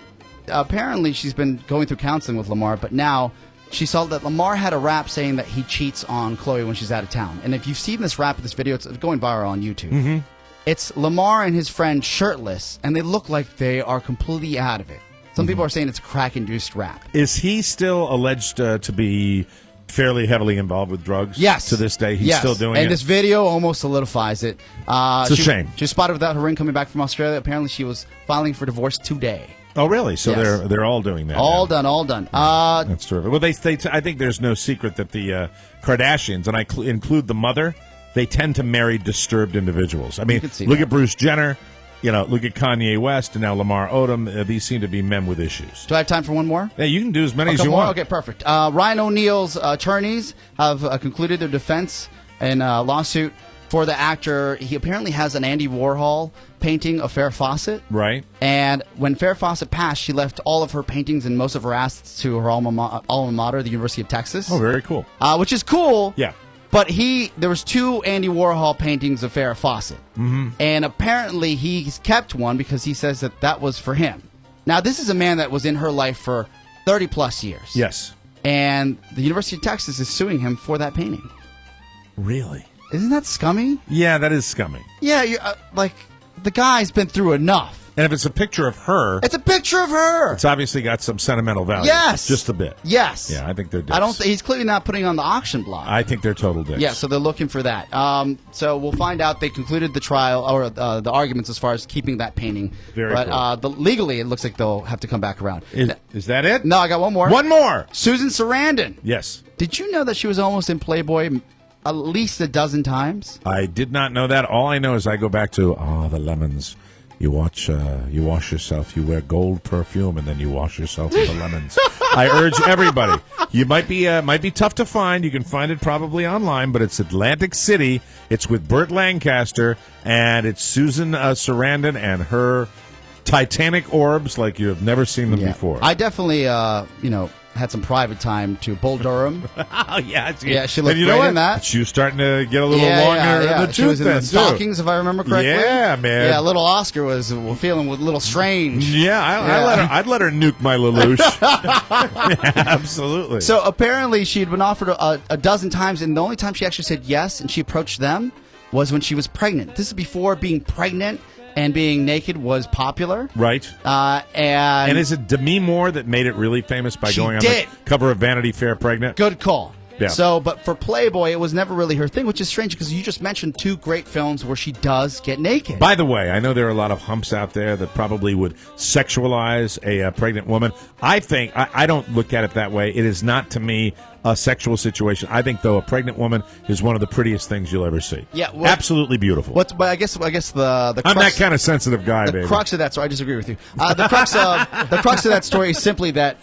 Apparently she's been going through counseling with Lamar, but now she saw that Lamar had a rap saying that he cheats on Khloe when she's out of town. And if you've seen this rap, this video, it's going viral on YouTube. Mm-hmm. It's Lamar and his friend shirtless, and they look like they are completely out of it. Some people are saying it's a crack-induced rap. Is he still alleged to be fairly heavily involved with drugs? Yes. To this day, he's still doing it? And this video almost solidifies it. It's a shame. She was spotted without her ring coming back from Australia. Apparently, she was filing for divorce today. Oh, really? So yes. they're all doing that. All done. That's terrific. Well, I think there's no secret that the Kardashians, and I include the mother, they tend to marry disturbed individuals. I mean, look at Bruce Jenner. Look at Kanye West and now Lamar Odom. These seem to be men with issues. Do I have time for one more? Yeah, you can do as many as you want. Okay, perfect. Ryan O'Neal's attorneys have concluded their defense in a lawsuit for the actor. He apparently has an Andy Warhol painting of Farrah Fawcett. Right. And when Farrah Fawcett passed, she left all of her paintings and most of her assets to her alma mater, the University of Texas. Oh, very cool. Which is cool. Yeah. But there was 2 Andy Warhol paintings of Farrah Fawcett. Mm-hmm. And apparently he's kept one because he says that was for him. Now, this is a man that was in her life for 30-plus years. Yes. And the University of Texas is suing him for that painting. Really? Isn't that scummy? Yeah, that is scummy. Yeah, the guy's been through enough. And if it's a picture of her... It's a picture of her! It's obviously got some sentimental value. Yes! Just a bit. Yes. Yeah, I think they're dicks. He's clearly not putting it on the auction block. I think they're total dicks. Yeah, so they're looking for that. So we'll find out. They concluded the trial, or the arguments as far as keeping that painting. Very cool. Legally, it looks like they'll have to come back around. Is that it? No, I got one more. One more! Susan Sarandon. Yes. Did you know that she was almost in Playboy at least a dozen times? I did not know that. All I know is I go back to, the lemons. You wash yourself. You wear gold perfume, and then you wash yourself with the lemons. I urge everybody. You might be tough to find. You can find it probably online, but it's Atlantic City. It's with Burt Lancaster, and it's Susan Sarandon and her Titanic orbs like you have never seen them before. I definitely, had some private time to Bull Durham. Oh, yeah. Yeah, she looked great in that. She was starting to get a little longer in the tooth. She was in the stockings, if I remember correctly. Yeah, man. Yeah, little Oscar was feeling a little strange. Yeah, I'd let her nuke my Lelouch. Yeah, absolutely. So apparently she had been offered a dozen times, and the only time she actually said yes and she approached them was when she was pregnant. This is before being pregnant and being naked was popular. Right. And is it Demi Moore that made it really famous by going on the cover of Vanity Fair pregnant? Good call. Yeah. So, but for Playboy, it was never really her thing, which is strange because you just mentioned 2 great films where she does get naked. By the way, I know there are a lot of humps out there that probably would sexualize a pregnant woman. I think, I don't look at it that way. It is not, to me, a sexual situation. I think, though, a pregnant woman is one of the prettiest things you'll ever see. Yeah, well, absolutely beautiful. But I guess the crux, I'm that kind of sensitive guy, the baby. crux of that story, I disagree with you. The crux of that story is simply that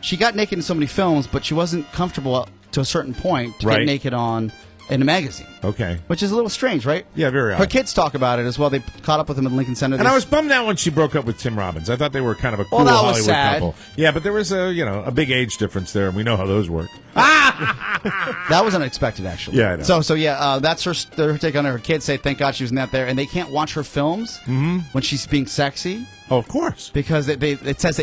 she got naked in so many films, but she wasn't comfortable to a certain point to Right. get naked in a magazine. Okay. Which is a little strange, right? Yeah, very odd. Her kids talk about it as well. They caught up with them at Lincoln Center. And I was bummed out when she broke up with Tim Robbins. I thought they were kind of a cool Well, that was Hollywood sad. couple. Yeah, but there was a big age difference there, and we know how those work. That was unexpected, actually. Yeah, I know. So that's her take on it. Her kids say, thank God she was not there. And they can't watch her films when she's being sexy. Oh, of course. Because it says,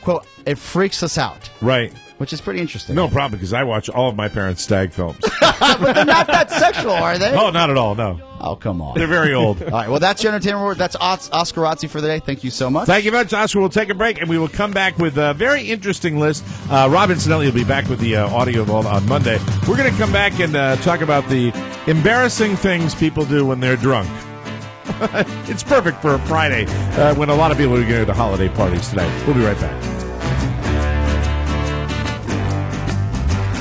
quote, it freaks us out. Right. Which is pretty interesting. No problem, because I watch all of my parents' stag films. But they're not that sexual, are they? Oh, not at all, no. Oh, come on. They're very old. All right, well, that's your entertainment report. That's Oscar Razzi for the day. Thank you so much. Thank you much, Oscar. We'll take a break, and we will come back with a very interesting list. Rob Incidentally will be back with the audio vault on Monday. We're going to come back and talk about the embarrassing things people do when they're drunk. It's perfect for a Friday when a lot of people are going to holiday parties today. We'll be right back.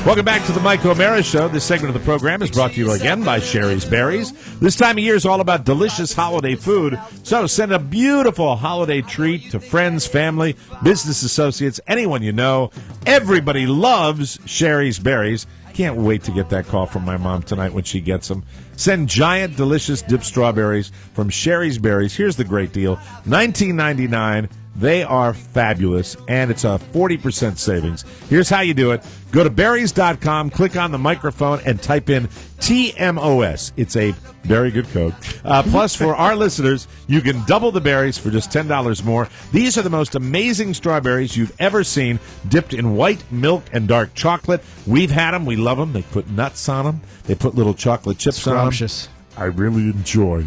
Welcome back to the Mike O'Mara Show. This segment of the program is brought to you again by Sherry's Berries. This time of year is all about delicious holiday food. So send a beautiful holiday treat to friends, family, business associates, anyone you know. Everybody loves Sherry's Berries. Can't wait to get that call from my mom tonight when she gets them. Send giant, delicious dipped strawberries from Sherry's Berries. Here's the great deal. $19.99. They are fabulous, and it's a 40% savings. Here's how you do it. Go to berries.com, click on the microphone, and type in TMOS. It's a very good code. Plus, for our listeners, you can double the berries for just $10 more. These are the most amazing strawberries you've ever seen, dipped in white milk and dark chocolate. We've had them. We love them. They put nuts on them. They put little chocolate chips on them. Scrumptious. I really enjoy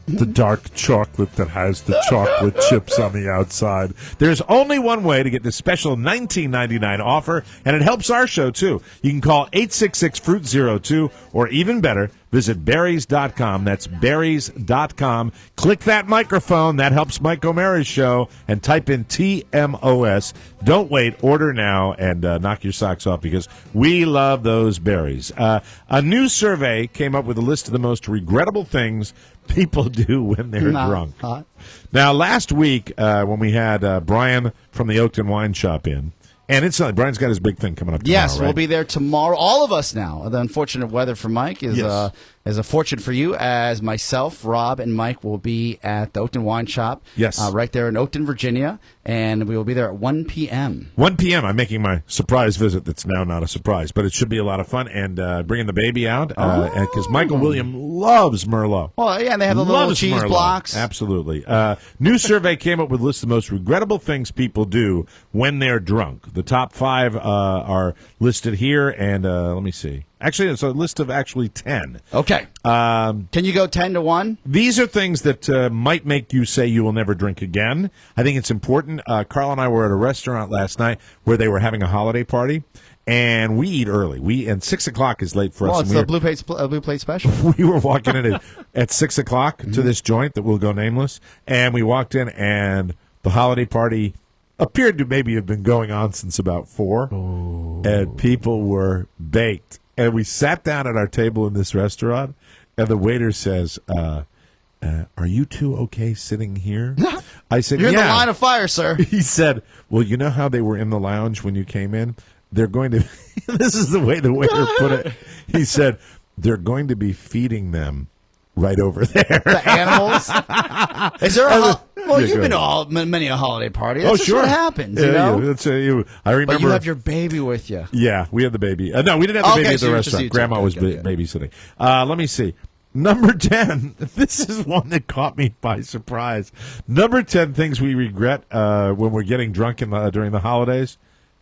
the dark chocolate that has the chocolate chips on the outside. There's only one way to get this special $19.99 offer, and it helps our show, too. You can call 866-FRUIT-02, or even better, visit berries.com. That's berries.com. Click that microphone. That helps Mike O'Mara's show, and type in TMOS. Don't wait. Order now and knock your socks off, because we love those berries. A new survey came up with a list of the most regrettable things people do when they're drunk. Hot. Now, last week, when we had Brian from the Oakton Wine Shop in, and it's Brian's got his big thing coming up tomorrow, Yes, right? we'll be there tomorrow. All of us now. The unfortunate weather for Mike is a fortune for you, as myself, Rob, and Mike will be at the Oakton Wine Shop. Yes. Right there in Oakton, Virginia, and we will be there at 1 p.m. 1 p.m. I'm making my surprise visit. That's now not a surprise, but it should be a lot of fun. And bringing the baby out, because Michael William loves Merlot. Well, yeah, and they have the little Loves cheese Merlot. blocks. Absolutely. New survey came up with a list of the most regrettable things people do when they're drunk. The top 5 are listed here, and let me see. Actually, it's a list of 10. Okay. Can you go 10 to 1? These are things that might make you say you will never drink again. I think it's important. Carl and I were at a restaurant last night where they were having a holiday party, and we eat early. And 6 o'clock is late for us. Well, it's the Blue Plate Special. We were walking in at 6 o'clock to this joint that will go nameless, and we walked in, and the holiday party appeared to maybe have been going on since about 4, and people were baked. And we sat down at our table in this restaurant, and the waiter says, are you two okay sitting here? I said, You're in yeah. the line of fire, sir. He said, well, you know how they were in the lounge when you came in? They're going to, this is the way the waiter put it. He said, they're going to be feeding them right over there. The animals? Is there Yeah, you've been to many a holiday party. That's just sure. what happens, Yeah, you know? yeah, that's, I remember. But you have your baby with you. Yeah, we had the baby. No, we didn't have the baby at the restaurant. Grandma was babysitting. Let me see. Number 10. This is one that caught me by surprise. Number 10 things we regret when we're getting drunk during the holidays.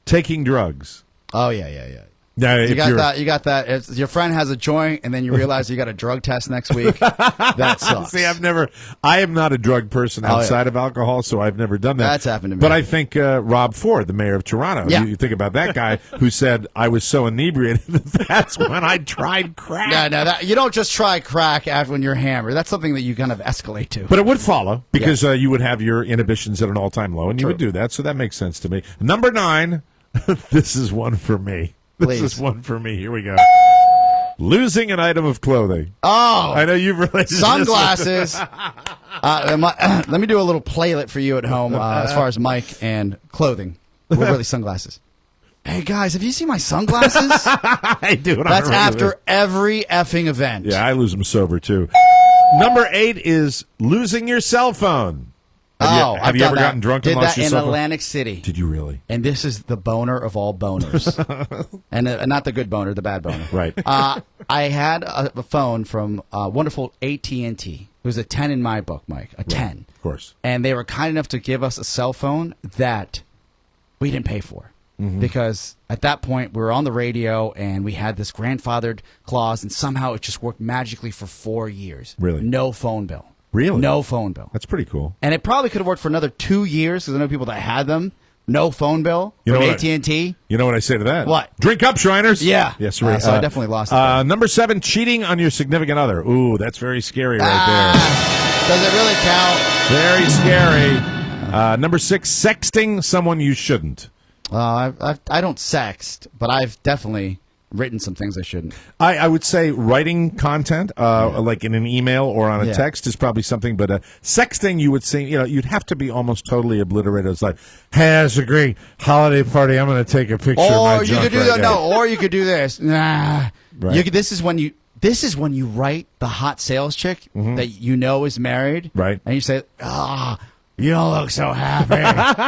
Taking drugs. Oh, yeah. Yeah, You got that. It's, your friend has a joint, and then you realize you got a drug test next week. That sucks. See, I am not a drug person outside of alcohol, so I've never done that. That's happened to me. But I think Rob Ford, the mayor of Toronto, you think about that guy who said, I was so inebriated that that's when I tried crack. No, you don't just try crack after when you're hammered. That's something that you kind of escalate to. But it would follow, because you would have your inhibitions at an all-time low, and you would do that, so that makes sense to me. Number 9, this is one for me. This is one for me. Here we go. Losing an item of clothing. Oh. I know you've related sunglasses. Let me do a little playlet for you at home as far as Mike and clothing. We're really sunglasses. Hey, guys, have you seen my sunglasses? I do. That's after every effing event. Yeah, I lose them sober, too. Number 8 is losing your cell phone. Have you ever gotten drunk and lost your cell phone? Did that in Atlantic City. Did you really? And this is the boner of all boners. And not the good boner, the bad boner. Right. I had a phone from wonderful AT&T. It was a 10 in my book, Mike. A 10. Of course. And they were kind enough to give us a cell phone that we didn't pay for. Because at that point, we were on the radio, and we had this grandfathered clause, and somehow it just worked magically for 4 years. Really? No phone bill. Really? No phone bill. That's pretty cool. And it probably could have worked for another 2 years, because I know people that had them. No phone bill from AT&T. You know what I say to that? What? Drink up, Shriners. Yeah. Yes, right. So I definitely lost it. Number 7, cheating on your significant other. Ooh, that's very scary right Does it really count? there. Very scary. Number 6, sexting someone you shouldn't. I don't sext, but I've definitely written some things I shouldn't. I would say writing content, like in an email or on a Yeah. text, is probably something. But sexting, you would say, you'd have to be almost totally obliterated. It's like, hey, it's a great holiday party. I'm going to take a picture of my Or you junk could do right that. now. No, or you could do this. Nah. Right. This is when you write the hot sales chick that you know is married. Right. And you say, you don't look so happy.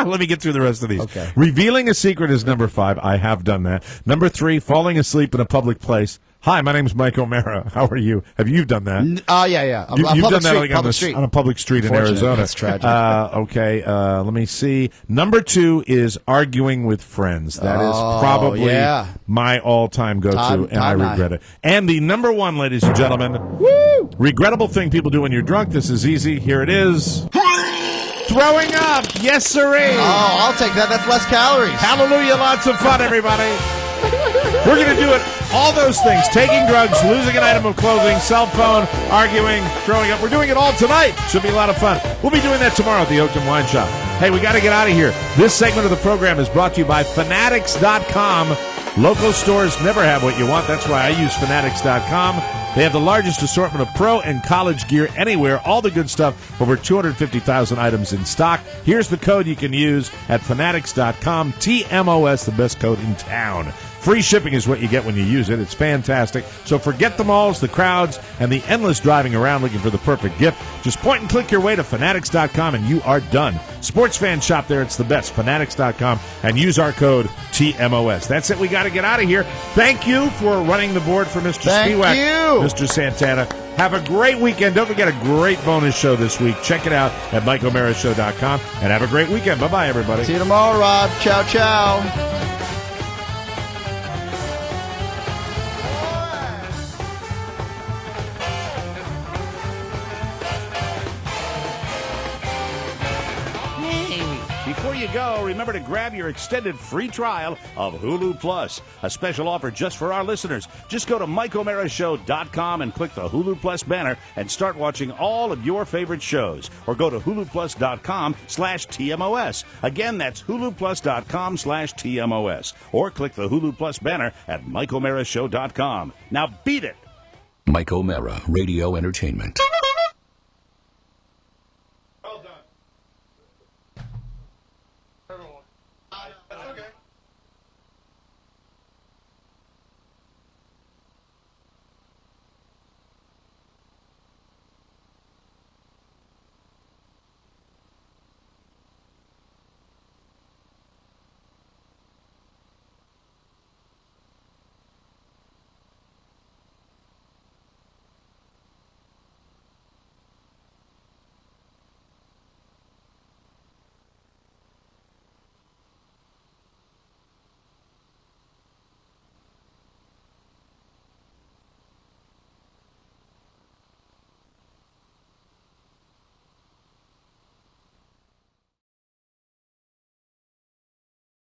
Let me get through the rest of these. Okay. Revealing a secret is number 5. I have done that. Number 3, falling asleep in a public place. Hi, my name's Mike O'Mara. How are you? Have you done that? Yeah. You've done that like on a public street in Arizona. That's tragic. Okay, let me see. Number 2 is arguing with friends. That is probably my all-time go-to, and I regret it. And the number 1, ladies and gentlemen, regrettable thing people do when you're drunk. This is easy. Here it is. Throwing up. Yes, sirree. Oh, I'll take that. That's less calories. Hallelujah. Lots of fun, everybody. We're going to do it. All those things. Taking drugs, losing an item of clothing, cell phone, arguing, throwing up. We're doing it all tonight. Should be a lot of fun. We'll be doing that tomorrow at the Oakland Wine Shop. Hey, we got to get out of here. This segment of the program is brought to you by Fanatics.com. Local stores never have what you want. That's why I use Fanatics.com. They have the largest assortment of pro and college gear anywhere. All the good stuff. Over 250,000 items in stock. Here's the code you can use at Fanatics.com. TMOS, the best code in town. Free shipping is what you get when you use it. It's fantastic. So forget the malls, the crowds, and the endless driving around looking for the perfect gift. Just point and click your way to Fanatics.com and you are done. Sports fans shop there. It's the best. Fanatics.com and use our code TMOS. That's it. We got to get out of here. Thank you for running the board for Mr. Spiewak. Mr. Santana. Have a great weekend. Don't forget a great bonus show this week. Check it out at MikeO'MaraShow.com and have a great weekend. Bye-bye, everybody. See you tomorrow, Rob. Ciao, ciao. Before you go, remember to grab your extended free trial of Hulu Plus. A special offer just for our listeners. Just go to MikeO'MaraShow.com and click the Hulu Plus banner and start watching all of your favorite shows. Or go to HuluPlus.com/TMOS. Again, that's HuluPlus.com/TMOS. Or click the Hulu Plus banner at MikeO'MaraShow.com. Now beat it! Mike O'Mara, Radio Entertainment. Well done. Everyone.